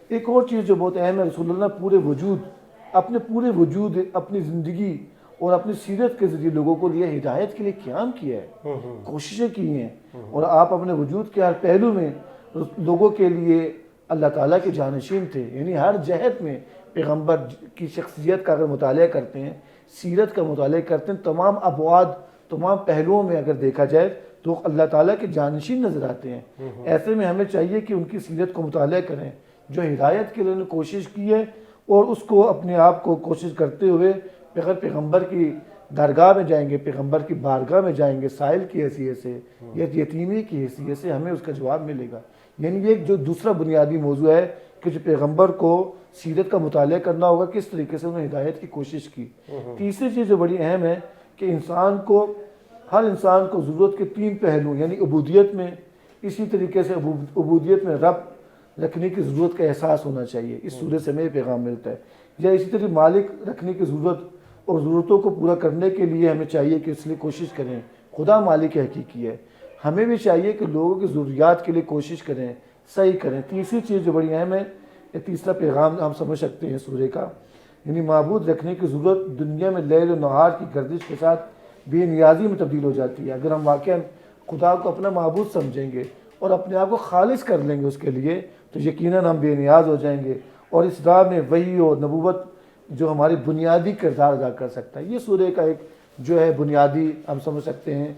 ایک اور چیز جو بہت اہم ہے، رسول اللہ نے پورے وجود اپنی زندگی اور اپنی سیرت کے ذریعے لوگوں کو لیے ہدایت کے لیے قیام کیا ہے، کوششیں کی ہیں، اور آپ اپنے وجود کے ہر پہلو میں لوگوں کے لیے اللہ تعالیٰ کے جانشین تھے۔ یعنی ہر جہت میں پیغمبر کی شخصیت کا اگر مطالعہ کرتے ہیں، سیرت کا مطالعہ کرتے ہیں، تمام ابعاد، تمام پہلوؤں میں اگر دیکھا جائے تو اللہ تعالیٰ کے جانشین نظر آتے ہیں۔ ایسے میں ہمیں چاہیے کہ ان کی سیرت کو مطالعہ کریں، جو ہدایت کے لیے انہوں نے کوشش کی ہے، اور اس کو اپنے آپ کو کوشش کرتے ہوئے پیغمبر کی درگاہ میں جائیں گے، پیغمبر کی بارگاہ میں جائیں گے، سائل کی حیثیت سے یا یتیمی کی حیثیت سے ہمیں اس کا جواب ملے گا۔ یعنی یہ جو دوسرا بنیادی موضوع ہے کہ جو پیغمبر کو سیرت کا مطالعہ کرنا ہوگا، کس طریقے سے انہوں نے ہدایت کی کوشش کی۔ تیسری چیز جو بڑی اہم ہے کہ ہر انسان کو ضرورت کے 3 پہلو، یعنی عبودیت میں، اسی طریقے سے عبودیت میں رب رکھنے کی ضرورت کا احساس ہونا چاہیے۔ اس سورہ سے ہمیں پیغام ملتا ہے۔ یا اسی طرح مالک رکھنے کی ضرورت اور ضرورتوں کو پورا کرنے کے لیے ہمیں چاہیے کہ اس لیے کوشش کریں، خدا مالک حقیقی ہے۔ ہمیں بھی چاہیے کہ لوگوں کی ضروریات کے لیے کوشش کریں، صحیح کریں۔ تیسری چیز جو بڑی اہم ہے، یہ تیسرا پیغام ہم سمجھ سکتے ہیں سورہ کا، یعنی معبود رکھنے کی ضرورت دنیا میں لیل و نہار کی گردش کے ساتھ بے نیازی میں تبدیل ہو جاتی ہے۔ اگر ہم واقعا خدا کو اپنا معبود سمجھیں گے اور اپنے آپ کو خالص کر لیں گے اس کے لیے، تو یقیناً ہم بے نیاز ہو جائیں گے، اور اس راہ میں وحی اور نبوت جو ہماری بنیادی کردار ادا کر سکتا ہے۔ یہ سورہ کا ایک جو ہے بنیادی ہم سمجھ سکتے ہیں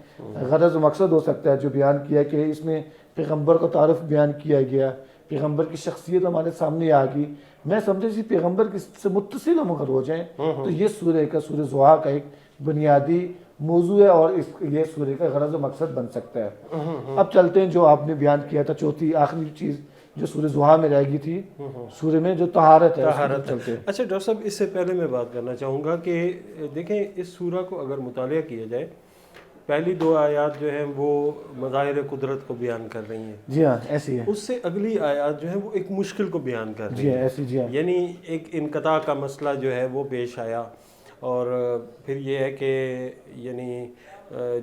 غرض و مقصد ہو سکتا ہے جو بیان کیا کہ اس میں پیغمبر کا تعارف بیان کیا گیا، پیغمبر کی شخصیت ہمارے سامنے آ گئی۔ میں سمجھا اسی پیغمبر سے متصل ہم اگر ہو جائیں تو یہ سورہ ضحیٰ کا ایک بنیادی موضوع ہے اور یہ سورہ کا غرض و مقصد بن سکتا ہے۔ اب چلتے ہیں جو آپ نے بیان کیا تھا، چوتھی آخری چیز جو سورہ ضحیٰ میں رہ گئی تھی، سورہ میں جو طہارت ہے، چلتے ہیں۔ اچھا ڈاکٹر صاحب، اس سے پہلے میں بات کرنا چاہوں گا کہ دیکھیں اس سورہ کو اگر مطالعہ کیا جائے، پہلی 2 آیات جو ہیں وہ مظاہر قدرت کو بیان کر رہی ہیں، جی ہاں ایسی ہے، اس سے اگلی آیات جو ہیں وہ ایک مشکل کو بیان کر رہی جی ہیں، ہاں ایسی، جی ہاں یعنی ایک انقطاع کا مسئلہ جو ہے وہ پیش آیا، اور پھر یہ ہے کہ یعنی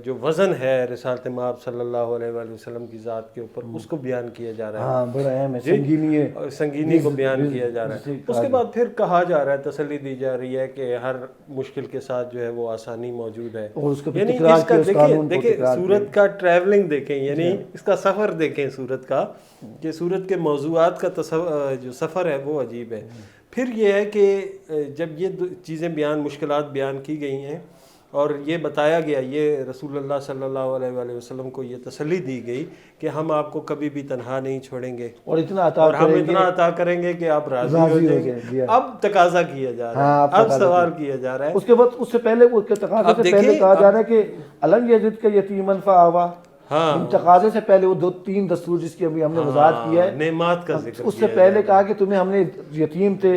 جو وزن ہے رسالت مآب صلی اللہ علیہ وآلہ وسلم کی ذات کے اوپر، اس کو بیان کیا جا رہا ہے، ہاں بڑا اہم ہے، سنگینی ہے، سنگینی کو بیان کیا جا رہا ہے۔ اس کے بعد پھر کہا جا رہا ہے، تسلی دی جا رہی ہے کہ ہر مشکل کے ساتھ جو ہے وہ آسانی موجود ہے، اور اس کا یعنی تکرار اس کا کیا، اس قانون کو دیکھیں تکرار سورت کا ٹریولنگ دیکھیں، یعنی اس کا سفر دیکھیں سورت کا، کہ سورت کے موضوعات کا جو سفر ہے وہ عجیب ہے۔ پھر یہ ہے کہ جب یہ چیزیں مشکلات بیان کی گئی ہیں اور یہ بتایا گیا، یہ رسول اللہ صلی اللہ علیہ وآلہ وسلم کو یہ تسلی دی گئی کہ ہم آپ کو کبھی بھی تنہا نہیں چھوڑیں گے، اور اتنا عطا اور ہم کریں گے، اتنا عطا کریں گے کہ آپ راضی ہو جائیں گے۔ اب تقاضا کیا جا رہا ہے، اب سوال کیا جا رہا ہے، اس کے بعد اس سے پہلے اس کے تقاضے سے پہلے کہا جا رہا ہے کہ الم یجد کا یتیمن فآوا، ان تقاضے سے پہلے وہ 2-3 دستور جس کی ابھی ہم نے وضاحت کیا ہے، نعمات کا ذکر، اس سے پہلے کہا کہ تمہیں ہم نے یتیم تھے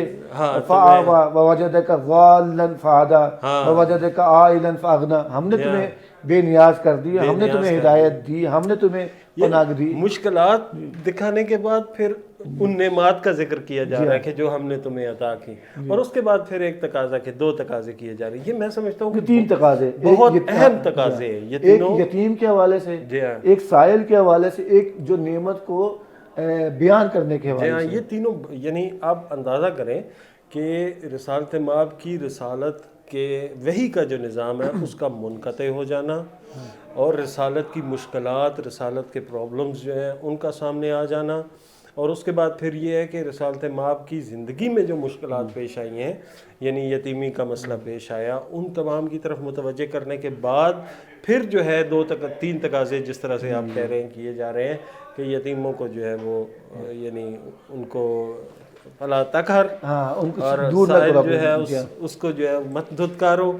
فآوا ووجدک ضالا فہدی ووجدک عائلا فاغنی، ہم نے تمہیں بے نیاز کر دی، ہم نے تمہیں ہدایت دی، ہم نے تمہیں پناہ دی۔ مشکلات دکھانے کے بعد پھر ان نعمات کا ذکر کیا جا رہا ہے کہ جو ہم نے تمہیں عطا کی، اور اس کے بعد پھر ایک تقاضا کے 2 تقاضے کیے جا رہے ہیں۔ یہ میں سمجھتا ہوں کہ 3 تقاضے، بہت اہم تقاضے ہیں یہ ایک تینوں، یتیم کے حوالے سے، ایک سائل کے حوالے سے، ایک جو نعمت کو بیان کرنے کے حوالے سے۔ یہ تینوں، یعنی آپ اندازہ کریں کہ رسالت مآب کی رسالت کے وحی کا جو نظام ہے اس کا منقطع ہو جانا، اور رسالت کی مشکلات، رسالت کے پرابلمز جو ہیں ان کا سامنے آ جانا، اور اس کے بعد پھر یہ ہے کہ رسالت مآب کی زندگی میں جو مشکلات پیش آئی ہیں، یعنی یتیمی کا مسئلہ پیش آیا، ان تمام کی طرف متوجہ کرنے کے بعد پھر جو ہے 3 تقاضے جس طرح سے آپ کہہ رہے ہیں کیے جا رہے ہیں کہ یتیموں کو جو ہے وہ یعنی ان کو فلا تقہر، اور سائل جو ہے اس کو جو ہے مت دھتکارو،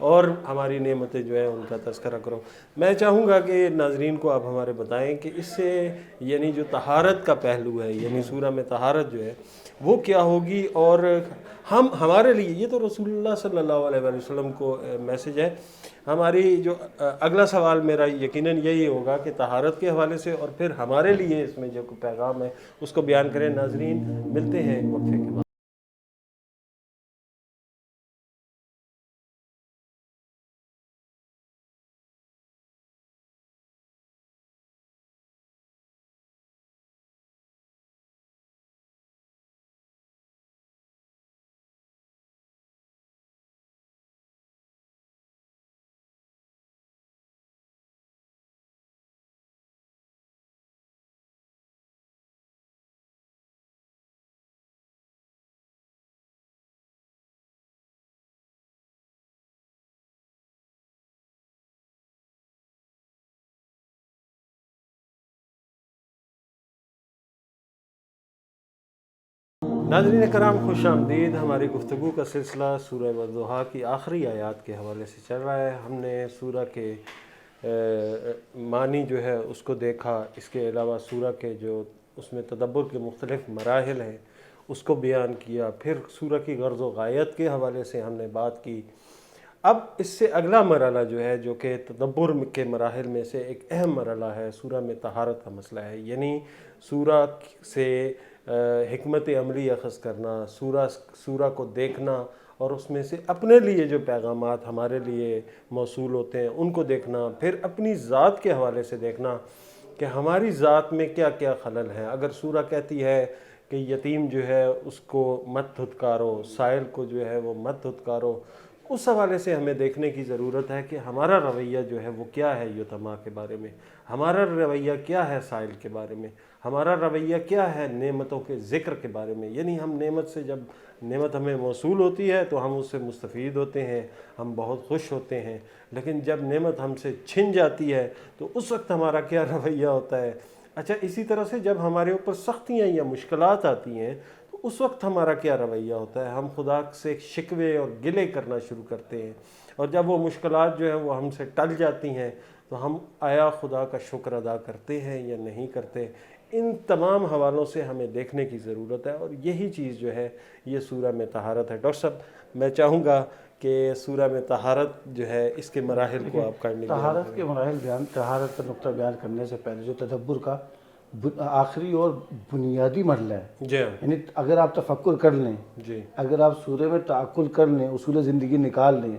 اور ہماری نعمتیں جو ہیں ان کا تذکرہ کرو۔ میں چاہوں گا کہ ناظرین کو آپ ہمارے بتائیں کہ اس سے یعنی جو طہارت کا پہلو ہے، یعنی سورہ میں طہارت جو ہے وہ کیا ہوگی، اور ہمارے لیے یہ تو رسول اللہ صلی اللہ علیہ وآلہ وسلم کو میسج ہے۔ ہماری جو اگلا سوال میرا یقیناً یہی ہوگا کہ طہارت کے حوالے سے، اور پھر ہمارے لیے اس میں جو پیغام ہے اس کو بیان کریں۔ ناظرین ملتے ہیں وقفے کے بعد۔ ناظرین کرام خوش آمدید۔ ہماری گفتگو کا سلسلہ سورہ والضحیٰ کی آخری آیات کے حوالے سے چل رہا ہے۔ ہم نے سورہ کے معنی جو ہے اس کو دیکھا، اس کے علاوہ سورہ کے جو اس میں تدبر کے مختلف مراحل ہیں اس کو بیان کیا، پھر سورہ کی غرض و غایت کے حوالے سے ہم نے بات کی۔ اب اس سے اگلا مرحلہ جو ہے، جو کہ تدبر کے مراحل میں سے ایک اہم مرحلہ ہے، سورہ میں طہارت کا مسئلہ ہے، یعنی سورہ سے حکمت عملی اخذ کرنا، سورہ کو دیکھنا، اور اس میں سے اپنے لیے جو پیغامات ہمارے لیے موصول ہوتے ہیں ان کو دیکھنا، پھر اپنی ذات کے حوالے سے دیکھنا کہ ہماری ذات میں کیا کیا خلل ہیں۔ اگر سورہ کہتی ہے کہ یتیم جو ہے اس کو مت دھتکارو، سائل کو جو ہے وہ مت دھتکارو، اس حوالے سے ہمیں دیکھنے کی ضرورت ہے کہ ہمارا رویہ جو ہے وہ کیا ہے یتیمہ کے بارے میں، ہمارا رویہ کیا ہے سائل کے بارے میں، ہمارا رویہ کیا ہے نعمتوں کے ذکر کے بارے میں۔ یعنی ہم نعمت سے، جب نعمت ہمیں موصول ہوتی ہے تو ہم اس سے مستفید ہوتے ہیں، ہم بہت خوش ہوتے ہیں، لیکن جب نعمت ہم سے چھن جاتی ہے تو اس وقت ہمارا کیا رویہ ہوتا ہے۔ اچھا، اسی طرح سے جب ہمارے اوپر سختیاں یا مشکلات آتی ہیں تو اس وقت ہمارا کیا رویہ ہوتا ہے۔ ہم خدا سے شکوے اور گلے کرنا شروع کرتے ہیں، اور جب وہ مشکلات جو ہیں وہ ہم سے ٹل جاتی ہیں تو ہم آیا خدا کا شکر ادا کرتے ہیں یا نہیں کرتے۔ ان تمام حوالوں سے ہمیں دیکھنے کی ضرورت ہے، اور یہی چیز جو ہے یہ سورہ میں طہارت ہے۔ ڈاکٹر صاحب میں چاہوں گا کہ سورہ میں طہارت جو ہے اس کے مراحل کو آپ کرنے طہارت کے مراحل طہارت کا نقطہ بیان کرنے سے پہلے جو تدبر کا آخری اور بنیادی مرحلہ ہے، جی ہاں، یعنی اگر آپ تفکر کر لیں، جی، اگر آپ سورہ میں تعقل کر لیں، اصول زندگی نکال لیں،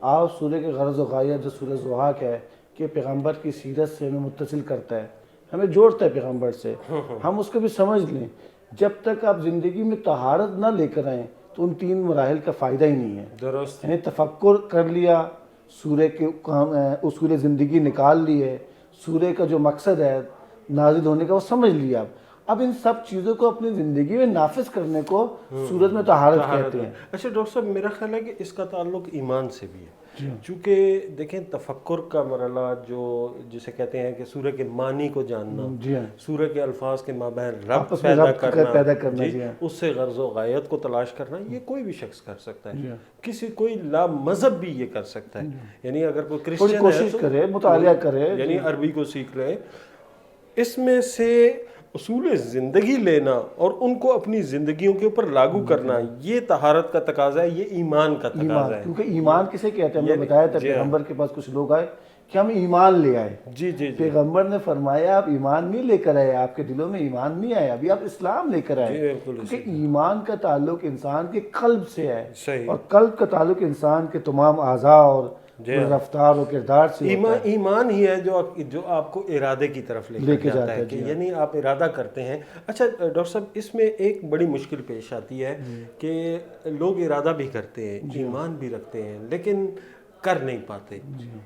آپ سورہ کے غرض و غایت جو سورہ ضحاک ہے کہ پیغمبر کی سیرت سے ہمیں متصل کرتا ہے، ہمیں جوڑتا ہے پیغمبر سے، ہم اس کو بھی سمجھ لیں۔ جب تک آپ زندگی میں طہارت نہ لے کر آئیں تو ان 3 مراحل کا فائدہ ہی نہیں ہے۔ درست، یعنی تفکر کر لیا، سورہ کے اصول زندگی نکال لی ہے، سورہ کا جو مقصد ہے نازل ہونے کا وہ سمجھ لیا۔ اب ان سب چیزوں کو اپنی زندگی میں نافذ کرنے کو سورت میں طہارت کہتے ہیں۔ اچھا ڈاکٹر صاحب، میرا خیال ہے کہ اس کا تعلق ایمان سے بھی ہے، چونکہ دیکھیں تفکر کا مرحلہ جو جسے کہتے ہیں کہ سورہ کے معنی کو جاننا، جی ہاں، سورہ کے الفاظ کے مابین رب آپس میں پیدا ربط کرنا، کرنا، جی، جی ہاں، اس سے غرض و غایت کو تلاش کرنا، یہ کوئی بھی شخص کر سکتا جی ہے، ہاں، کوئی لا مذہب بھی یہ کر سکتا ہے۔ یعنی اگر کوئی تھوڑی کرسچن ہے کوشش تو کرے، مطالعہ کرے، یعنی عربی کو سیکھ لے، اس میں سے اصول زندگی لینا اور ان کو اپنی زندگیوں کے اوپر لاگو کرنا، یہ طہارت کا تقاضا ہے، یہ ایمان کا تقاضا ہے۔ کیونکہ ایمان کسے کہتے ہیں، ہم نے بتایا تھا پیغمبر کے پاس کچھ لوگ آئے کہ ہم ایمان لے آئے، جی جی جی، پیغمبر نے فرمایا آپ ایمان نہیں لے کر آئے، آپ کے دلوں میں ایمان نہیں آیا، ابھی آپ اسلام لے کر آئے، کیونکہ ایمان کا تعلق انسان کے قلب سے ہے، صحیح، اور قلب کا تعلق انسان کے تمام اعضاء اور رفتار و کردار سے ہوتا ہے۔ ایمان ہی ہے جو آپ کو ارادے کی طرف لے کے جاتا ہے، کہ یعنی آپ ارادہ کرتے ہیں۔ اچھا ڈاکٹر صاحب، اس میں ایک بڑی مشکل پیش آتی ہے کہ لوگ ارادہ بھی کرتے ہیں، ایمان بھی رکھتے ہیں، لیکن کر نہیں پاتے۔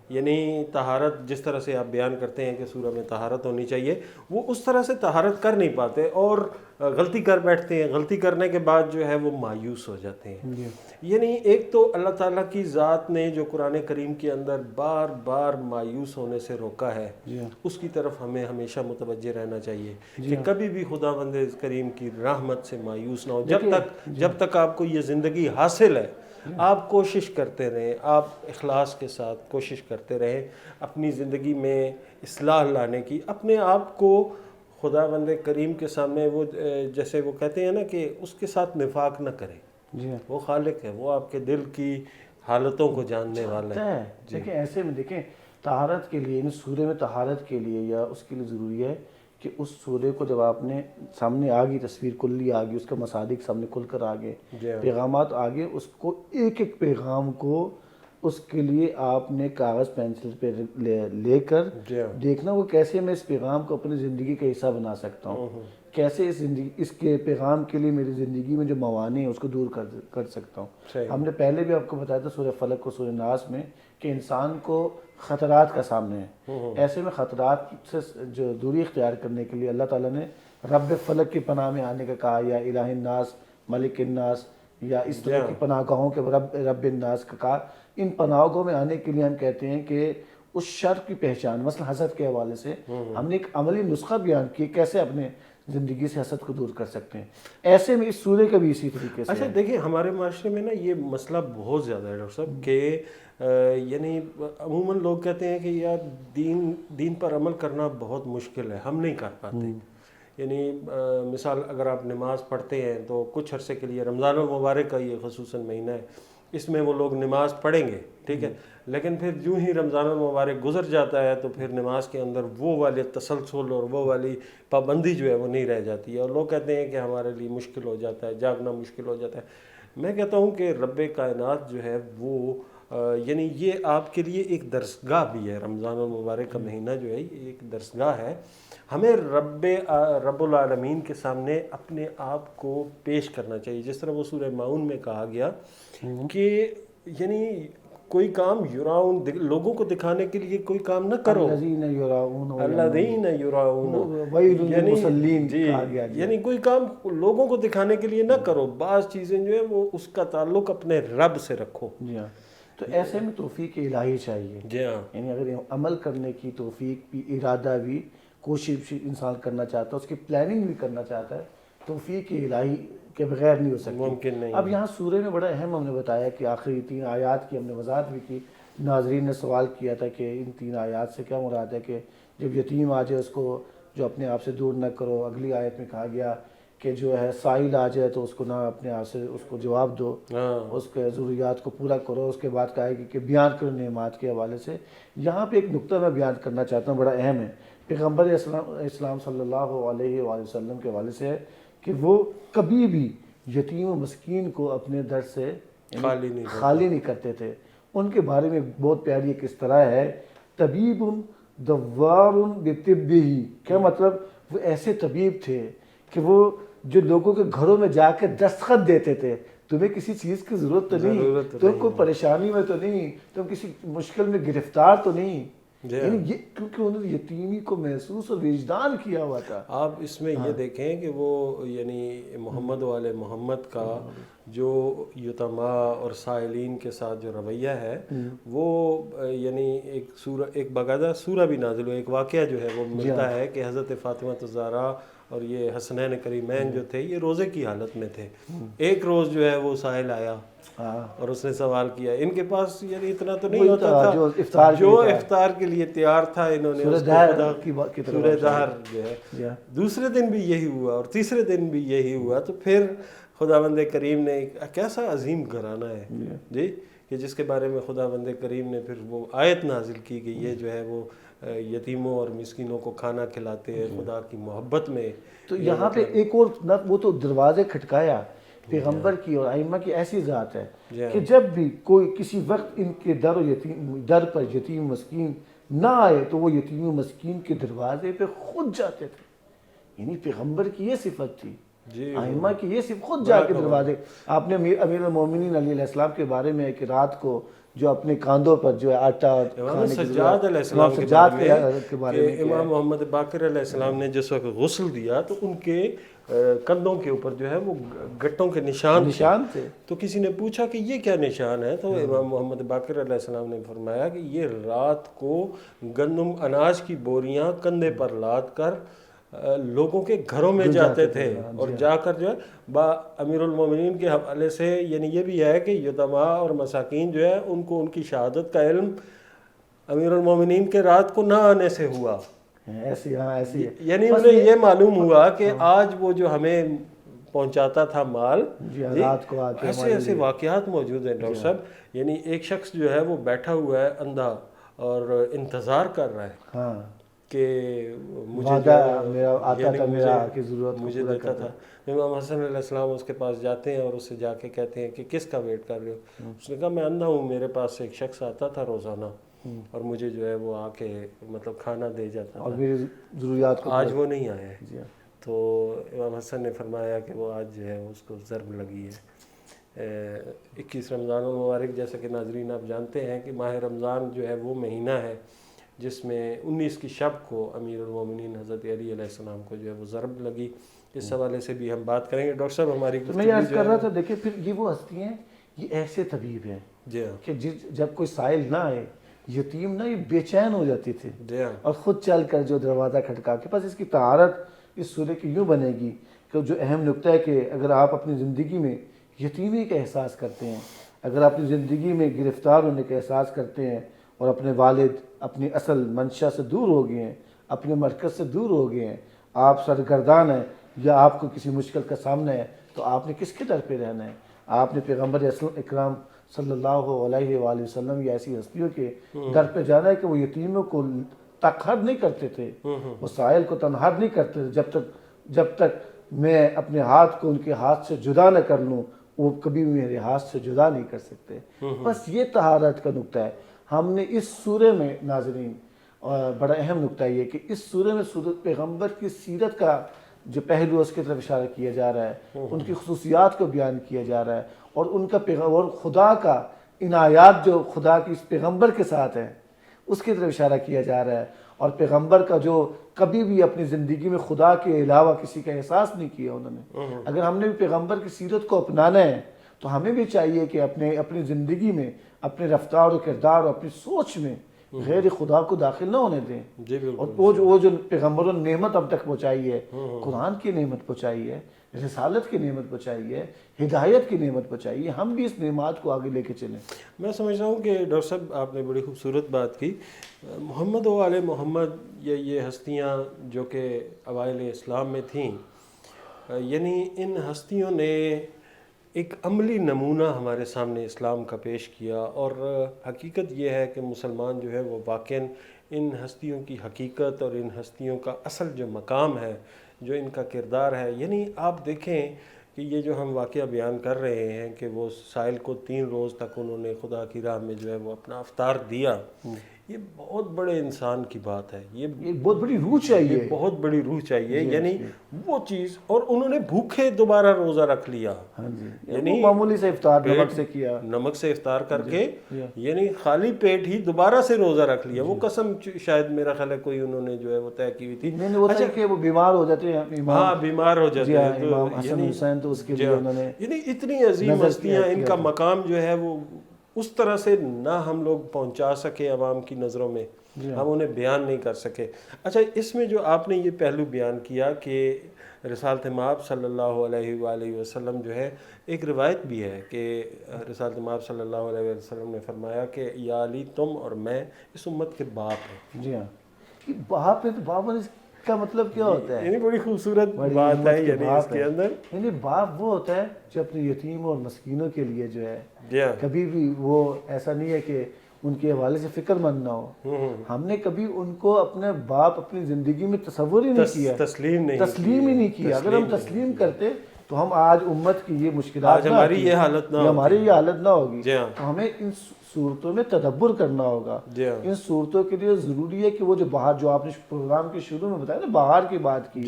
یعنی طہارت جس طرح سے آپ بیان کرتے ہیں کہ سورہ میں طہارت ہونی چاہیے، وہ اس طرح سے طہارت کر نہیں پاتے اور غلطی کر بیٹھتے ہیں، غلطی کرنے کے بعد جو ہے وہ مایوس ہو جاتے ہیں۔ یعنی ایک تو اللہ تعالیٰ کی ذات نے جو قرآن کریم کے اندر بار بار مایوس ہونے سے روکا ہے، اس کی طرف ہمیں ہمیشہ متوجہ رہنا چاہیے کہ کبھی بھی خداوند کریم کی رحمت سے مایوس نہ ہو۔ جب تک آپ کو یہ زندگی حاصل ہے، آپ کوشش کرتے رہیں، آپ اخلاص کے ساتھ کوشش کرتے رہیں اپنی زندگی میں اصلاح لانے کی، اپنے آپ کو خداوند کریم کے سامنے، وہ جیسے وہ کہتے ہیں نا کہ اس کے ساتھ نفاق نہ کریں، وہ خالق ہے، وہ آپ کے دل کی حالتوں کو جاننے والا ہے۔ دیکھیں ایسے میں دیکھیں طہارت کے لیے، سورہ میں طہارت کے لیے یا اس کے لیے ضروری ہے کہ اس سورہ کو جب آپ نے سامنے آ گئی، تصویر کلی آ گئی، اس کا مصادق سامنے کھل کر آ گئے، پیغامات آ گئے، اس کو ایک ایک پیغام کو اس کے لیے آپ نے کاغذ پینسل پہ لے کر دیکھنا وہ کیسے میں اس پیغام کو اپنی زندگی کا حصہ بنا سکتا ہوں، کیسے اس کے پیغام کے لیے میری زندگی میں جو موانع ہیں اس کو دور کر سکتا ہوں۔ ہم نے پہلے بھی آپ کو بتایا تھا سورہ فلق کو سورہ ناس میں کہ انسان کو خطرات کا سامنے ہے، ایسے میں خطرات سے جو دوری اختیار کرنے کے لیے اللہ تعالیٰ نے رب فلق کی پناہ میں آنے کا کہا، یا الہ الناس، ملک الناس، یا اس طرح کی پناہ گاہوں کے رب الناس کا کہا۔ ان پناہ گاہوں میں آنے کے لیے ہم کہتے ہیں کہ اس شر کی پہچان، مثلا حسد کے حوالے سے ہم نے ایک عملی نسخہ بیان کیا کیسے اپنے زندگی سے حسد کو دور کر سکتے ہیں، ایسے میں اس سورہ کا بھی اسی طریقے سے۔ اچھا دیکھیں ہمارے معاشرے میں نا یہ مسئلہ بہت زیادہ ہے ڈاکٹر صاحب کہ یعنی عموماً لوگ کہتے ہیں کہ یار دین پر عمل کرنا بہت مشکل ہے، ہم نہیں کر پاتے۔ یعنی مثال اگر آپ نماز پڑھتے ہیں تو کچھ عرصے کے لیے، رمضان المبارک کا یہ خصوصاً مہینہ ہے، اس میں وہ لوگ نماز پڑھیں گے، ٹھیک ہے، لیکن پھر جو ہی رمضان المبارک گزر جاتا ہے تو پھر نماز کے اندر وہ والے تسلسل اور وہ والی پابندی جو ہے وہ نہیں رہ جاتی ہے، اور لوگ کہتے ہیں کہ ہمارے لیے مشکل ہو جاتا ہے، جاگنا مشکل ہو جاتا ہے۔ میں کہتا ہوں کہ رب کائنات جو ہے وہ یعنی یہ آپ کے لیے ایک درسگاہ بھی ہے. رمضان المبارک کا مہینہ جو ہے یہ ایک درسگاہ ہے. ہمیں رب العالمین کے سامنے اپنے آپ کو پیش کرنا چاہیے. جس طرح وہ سورہ ماؤن میں کہا گیا کہ یعنی کوئی کام یراؤن لوگوں کو دکھانے کے لیے کوئی کام نہ کرو. الذین یراؤن یعنی کوئی کام لوگوں کو دکھانے کے لیے نہ کرو. بعض چیزیں جو ہے وہ اس کا تعلق اپنے رب سے رکھو. جی ہاں. تو ایسے میں توفیق الہی چاہیے. جی ہاں. یعنی اگر عمل کرنے کی توفیق بھی، ارادہ بھی، کوشش انسان کرنا چاہتا ہے، اس کی پلاننگ بھی کرنا چاہتا ہے، توفیق الہی کے بغیر نہیں ہو سکتی. ممکن نہیں. اب یہاں سورہ میں بڑا اہم ہم نے بتایا کہ آخری 3 آیات کی ہم نے وضاحت بھی کی. ناظرین نے سوال کیا تھا کہ ان 3 آیات سے کیا مراد ہے کہ جب یتیم آ جائے اس کو جو اپنے آپ سے دور نہ کرو. اگلی آیت میں کہا گیا کہ جو ہے سائل آ جائے تو اس کو نہ اپنے آپ سے اس کو جواب دو، اس کے ضروریات کو پورا کرو. اس کے بعد کہا ہے کہ بیان کرو نعمات کے حوالے سے. یہاں پہ ایک نقطہ میں بیان کرنا چاہتا ہوں، بڑا اہم ہے. پیغمبر اسلام صلی اللہ علیہ وآلہ وسلم کے حوالے سے ہے کہ وہ کبھی بھی یتیم و مسکین کو اپنے در سے خالی نہیں کرتے تھے. ان کے بارے میں بہت پیاری ایک اصطلاح ہے، طبیب دوار بطبہ. کیا مطلب؟ وہ ایسے طبیب تھے کہ وہ جو لوگوں کے گھروں میں جا کے دستخط دیتے تھے. تمہیں کسی چیز کی ضرورت تو نہیں، تم کوئی پریشانی میں تو نہیں، تم کسی مشکل میں گرفتار تو نہیں. یعنی یہ کیونکہ انہوں نے یتیمی کو محسوس اور وجدان کیا ہوا تھا. آپ اس میں یہ دیکھیں کہ وہ یعنی محمد والے محمد کا جو یتما اور سائلین کے ساتھ جو رویہ ہے وہ یعنی ایک باقاعدہ سورہ بھی نازل ہوا. ایک واقعہ جو ہے وہ ملتا ہے کہ حضرت فاطمہ الزہرا اور یہ حسنین کریمین جو تھے یہ روزے کی حالت میں تھے. ایک روز جو ہے وہ سائل آیا اور اس نے سوال کیا. ان کے پاس یعنی اتنا تو نہیں ہوتا تھا جو افطار کے لیے تیار تھا. انہوں نے سورہ دہر جو ہے دوسرے دن بھی یہی ہوا اور تیسرے دن بھی یہی ہوا. تو پھر خداوند کریم نے کیسا عظیم گھرانہ ہے جی کہ جس کے بارے میں خداوند کریم نے پھر وہ آیت نازل کی کہ یہ جو ہے وہ یتیموں اور مسکینوں کو کھانا کھلاتے ہیں خدا کی محبت میں. تو یہاں پہ ایک اور وہ تو دروازے کھٹکایا. پیغمبر کی اور ائمہ کی ایسی ذات ہے کہ جب بھی کوئی کسی وقت ان کے در پر یتیم مسکین نہ آئے تو وہ یتیم مسکین کے دروازے پہ خود جاتے تھے. یعنی پیغمبر کی یہ صفت تھی، ائمہ کی یہ صفت، خود جا کے دروازے. آپ نے امیر المومنین علیہ السلام کے بارے میں ہے کہ رات کو جو اپنے کاندھوں پر جو ہے آٹا سجاد علیہ السلام کے بارے میں امام محمد باقر علیہ السلام نے جس وقت غسل دیا تو ان کے کندھوں کے اوپر جو ہے وہ گٹوں کے نشان تھے. تو کسی نے پوچھا کہ یہ کیا نشان ہے؟ تو امام محمد باقر علیہ السلام نے فرمایا کہ یہ رات کو گندم اناج کی بوریاں کندھے پر لاد کر لوگوں کے گھروں میں جاتے تھے اور جا کر جو ہے امیر المومنین کے حوالے سے یعنی یہ بھی ہے کہ یتما اور مساکین جو ہے ان کو ان کی شہادت کا علم امیر المومنین کے رات کو نہ آنے سے ہوا. یعنی انہیں یہ معلوم ہوا کہ آج وہ جو ہمیں پہنچاتا تھا مال، ایسے ایسے واقعات موجود ہیں ڈاکٹر صاحب. یعنی ایک شخص جو ہے وہ بیٹھا ہوا ہے اندھا اور انتظار کر رہا ہے کہ مجھے دیتا تھا. امام حسن علیہ السلام اس کے پاس جاتے ہیں اور اس سے جا کے کہتے ہیں کہ کس کا ویٹ کر رہے ہو؟ اس نے کہا میں اندھا ہوں، میرے پاس ایک شخص آتا تھا روزانہ اور مجھے جو ہے وہ آ کے مطلب کھانا دے جاتا اور میری ضروریات کو. آج وہ نہیں آیا ہے. تو امام حسن نے فرمایا کہ وہ آج جو ہے اس کو ضرب لگی ہے. 21 رمضان المبارک جیسا کہ ناظرین آپ جانتے ہیں کہ ماہ رمضان جو ہے وہ مہینہ ہے جس میں 19 کی شب کو امیر المومنین حضرت علی علیہ السلام کو جو ہے وہ ضرب لگی. اس حوالے سے بھی ہم بات کریں گے ڈاکٹر صاحب. ہماری میں یہ عرض کر رہا تھا دیکھیں پھر یہ وہ ہستی ہیں، یہ ایسے طبیب ہیں کہ جب کوئی سائل نہ آئے یتیم نہ یہ بے چین ہو جاتی تھی اور خود چل کر جو دروازہ کھٹکا کے بس. اس کی طہارت اس سورے کی یوں بنے گی کہ جو اہم نقطہ ہے کہ اگر آپ اپنی زندگی میں یتیمی کا احساس کرتے ہیں، اگر اپنی زندگی میں گرفتار ہونے کا احساس کرتے ہیں اور اپنے والد اپنی اصل منشا سے دور ہو گئے ہیں، اپنے مرکز سے دور ہو گئے ہیں، آپ سرگردان ہیں یا آپ کو کسی مشکل کا سامنا ہے، تو آپ نے کس کے در پہ رہنا ہے؟ آپ نے پیغمبر اکرام صلی اللہ علیہ وآلہ وسلم یا ایسی ہستیوں کے در پہ جانا ہے کہ وہ یتیموں کو تقہر نہیں کرتے تھے، وہ سائل کو تنہر نہیں کرتے تھے. جب تک میں اپنے ہاتھ کو ان کے ہاتھ سے جدا نہ کر لوں وہ کبھی بھی میرے ہاتھ سے جدا نہیں کر سکتے. بس یہ طہارت کا نقطہ ہے. ہم نے اس سورے میں ناظرین بڑا اہم نقطہ یہ کہ اس سورے میں سورت پیغمبر کی سیرت کا جو پہلو اس کی طرف اشارہ کیا جا رہا ہے, ان کی خصوصیات کو بیان کیا جا رہا ہے, اور ان کا اور خدا کا عنایات جو خدا کی اس پیغمبر کے ساتھ ہیں اس کی طرف اشارہ کیا جا رہا ہے. اور پیغمبر کا جو کبھی بھی اپنی زندگی میں خدا کے علاوہ کسی کا احساس نہیں کیا انہوں نے. اگر ہم نے بھی پیغمبر کی سیرت کو اپنانا ہے تو ہمیں بھی چاہیے کہ اپنی زندگی میں اپنے رفتار و کردار اور اپنی سوچ میں غیر خدا کو داخل نہ ہونے دیں. اور وہ جو پیغمبروں نے نعمت اب تک پہنچائی ہے, قرآن کی نعمت پہنچائی ہے, رسالت کی نعمت پہنچائی ہے, ہدایت کی نعمت پہنچائی ہے, ہم بھی اس نعمات کو آگے لے کے چلیں. میں سمجھتا ہوں کہ ڈاکٹر صاحب آپ نے بڑی خوبصورت بات کی. محمد و آل محمد یہ ہستیاں جو کہ اوائل اسلام میں تھیں, یعنی ان ہستیوں نے ایک عملی نمونہ ہمارے سامنے اسلام کا پیش کیا. اور حقیقت یہ ہے کہ مسلمان جو ہے وہ واقعاً ان ہستیوں کی حقیقت اور ان ہستیوں کا اصل جو مقام ہے, جو ان کا کردار ہے, یعنی آپ دیکھیں کہ یہ جو ہم واقعہ بیان کر رہے ہیں کہ وہ سائل کو 3 روز تک انہوں نے خدا کی راہ میں جو ہے وہ اپنا افطار دیا, یہ بہت بڑے انسان کی بات ہے. یہ بہت بڑی روح چاہیے, بہت بڑی روح چاہیے. یعنی وہ چیز, اور انہوں نے بھوکے دوبارہ روزہ رکھ لیا. یعنی معمولی سے افطار نمک سے کیا, نمک سے افطار کر کے, یعنی خالی پیٹ ہی دوبارہ سے روزہ رکھ لیا. وہ قسم شاید میرا خیال ہے کوئی انہوں نے جو ہے وہ طے کی ہوئی تھی. وہ تھا کہ وہ بیمار ہو جاتے ہیں, ہاں بیمار ہو جاتے ہیں, امام حسن حسین, تو اس کے لیے انہوں نے یعنی اتنی عظیم ہستیاں, ان کا مقام جو ہے وہ اس طرح سے نہ ہم لوگ پہنچا سکے عوام کی نظروں میں, ہم انہیں بیان نہیں کر سکے. اچھا, اس میں جو آپ نے یہ پہلو بیان کیا کہ رسالت مآب صلی اللہ علیہ وآلہ وسلم جو ہے, ایک روایت بھی ہے کہ رسالت مآب صلی اللہ علیہ وسلم نے فرمایا کہ یا علی تم اور میں اس امت کے باپ ہیں. جی ہاں, باپ ہے تو باپ کا مطلب کیا ہوتا ہے؟ یعنی بڑی خوبصورت بات ہے, یعنی اس کے اندر یعنی باپ وہ ہوتا ہے جو اپنے یتیم اور مسکینوں کے لیے جو ہے کبھی بھی وہ ایسا نہیں ہے کہ ان کے حوالے سے فکر مند نہ ہو. ہم نے کبھی ان کو اپنے باپ اپنی زندگی میں تصور ہی نہیں کیا, تسلیم ہی نہیں کیا. اگر ہم تسلیم کرتے تو ہم آج امت کی یہ مشکلات, ہماری یہ حالت نہ ہوگی. تو ہمیں ان صورتوں میں تدبر کرنا ہوگا. ان صورتوں کے لیے ضروری ہے کہ وہ جو باہر, جو آپ نے پروگرام کے شروع میں بتایا نا بہار کی بات کی,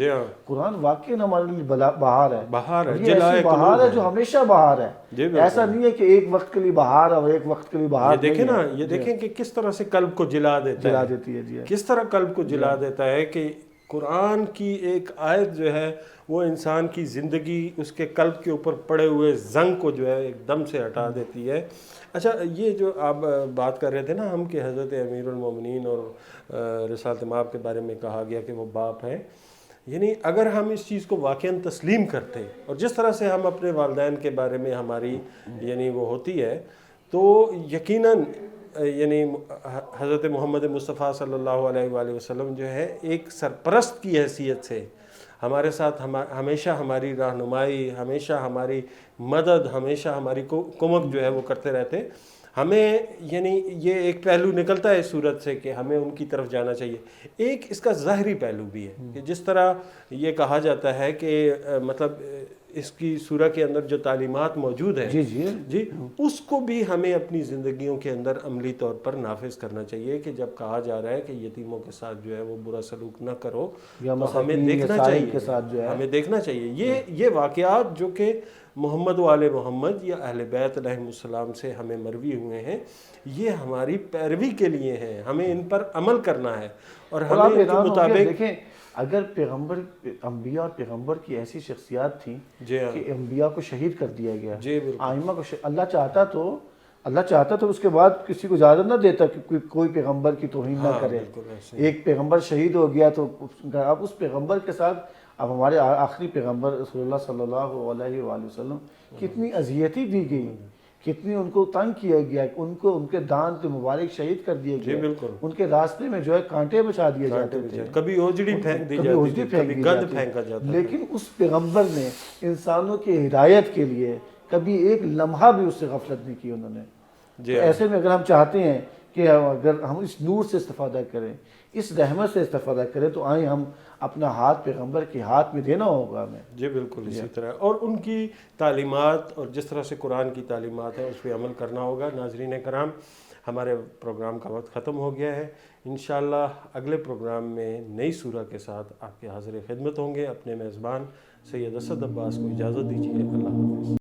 قرآن واقعی ہمارے لیے بہار ہے. یہ ایسی بہار ہے جو ہمیشہ بہار ہے. ایسا نہیں ہے کہ ایک وقت کے لیے بہار اور ایک وقت کے لیے بہار. دیکھیں نا, یہ دیکھیں کہ کس طرح سے قلب کو جلا دیتی ہے, کس طرح قلب کو جلا دیتا ہے کہ قرآن کی ایک آیت جو ہے وہ انسان کی زندگی, اس کے قلب کے اوپر پڑے ہوئے زنگ کو جو ہے ایک دم سے ہٹا دیتی ہے. اچھا, یہ جو آپ بات کر رہے تھے نا ہم کہ حضرت امیر المومنین اور رسالت مآب کے بارے میں کہا گیا کہ وہ باپ ہیں, یعنی اگر ہم اس چیز کو واقعاً تسلیم کرتے, اور جس طرح سے ہم اپنے والدین کے بارے میں ہماری یعنی وہ ہوتی ہے, تو یقیناً یعنی حضرت محمد مصطفیٰ صلی اللہ علیہ وآلہ وسلم جو ہے ایک سرپرست کی حیثیت سے ہمارے ساتھ ہمیشہ ہماری رہنمائی, ہمیشہ ہماری مدد, ہمیشہ ہماری کمک جو ہے وہ کرتے رہتے. ہمیں یعنی یہ ایک پہلو نکلتا ہے اس صورت سے کہ ہمیں ان کی طرف جانا چاہیے. ایک اس کا ظاہری پہلو بھی ہے کہ جس طرح یہ کہا جاتا ہے کہ مطلب اس کی سورہ کے اندر جو تعلیمات موجود ہیں جی اس کو بھی ہمیں اپنی زندگیوں کے اندر عملی طور پر نافذ کرنا چاہیے. کہ جب کہا جا رہا ہے کہ یتیموں کے ساتھ جو ہے وہ برا سلوک نہ کرو, تو ہمیں دیکھنا چاہیے یہ واقعات جو کہ محمد و آل محمد یا اہل بیت علیہم السلام سے ہمیں مروی ہوئے ہیں, یہ ہماری پیروی کے لیے ہیں, ہمیں ان پر عمل کرنا ہے. اور ہمیں کے مطابق دیکھیں, اگر پیغمبر, انبیاء اور پیغمبر کی ایسی شخصیات تھیں کہ انبیاء کو شہید کر دیا گیا, آئمہ کو اللہ چاہتا تو اس کے بعد کسی کو اجازت نہ دیتا کہ کوئی پیغمبر کی توہین نہ کرے. ایک پیغمبر شہید ہو گیا تو اب اس پیغمبر کے ساتھ اب ہمارے آخری پیغمبر رسول اللہ صلی اللہ علیہ وآلہ وسلم کتنی اذیتی دی گئی, کتنی ان کو تنگ کیا گیا, ان کو ان کے دانت مبارک شہید کر دیے گئے, ان کے راستے میں جو ہے کانٹے بچھا دیے جاتے تھے, کبھی اوجڑی پھینک دی جاتی تھی, کبھی گند پھینکا جاتا تھا. لیکن اس پیغمبر نے انسانوں کی ہدایت کے لیے کبھی ایک لمحہ بھی اس سے غفلت نہیں کی انہوں نے. ایسے میں اگر ہم چاہتے ہیں کہ اگر ہم اس نور سے استفادہ کریں، اس رحمت سے استفادہ کریں، تو آئیں ہم اپنا ہاتھ پیغمبر کے ہاتھ میں دینا ہوگا ہمیں۔ جی بالکل اسی طرح، اور ان کی تعلیمات اور جس طرح سے قرآن کی تعلیمات ہیں اس پہ عمل کرنا ہوگا۔ ناظرین کرام، ہمارے پروگرام کا وقت ختم ہو گیا ہے، انشاءاللہ اگلے پروگرام میں نئی سورہ کے ساتھ آپ کے حاضر خدمت ہوں گے۔ اپنے میزبان سید اسد عباس کو اجازت دیجیے، اللہ حافظ۔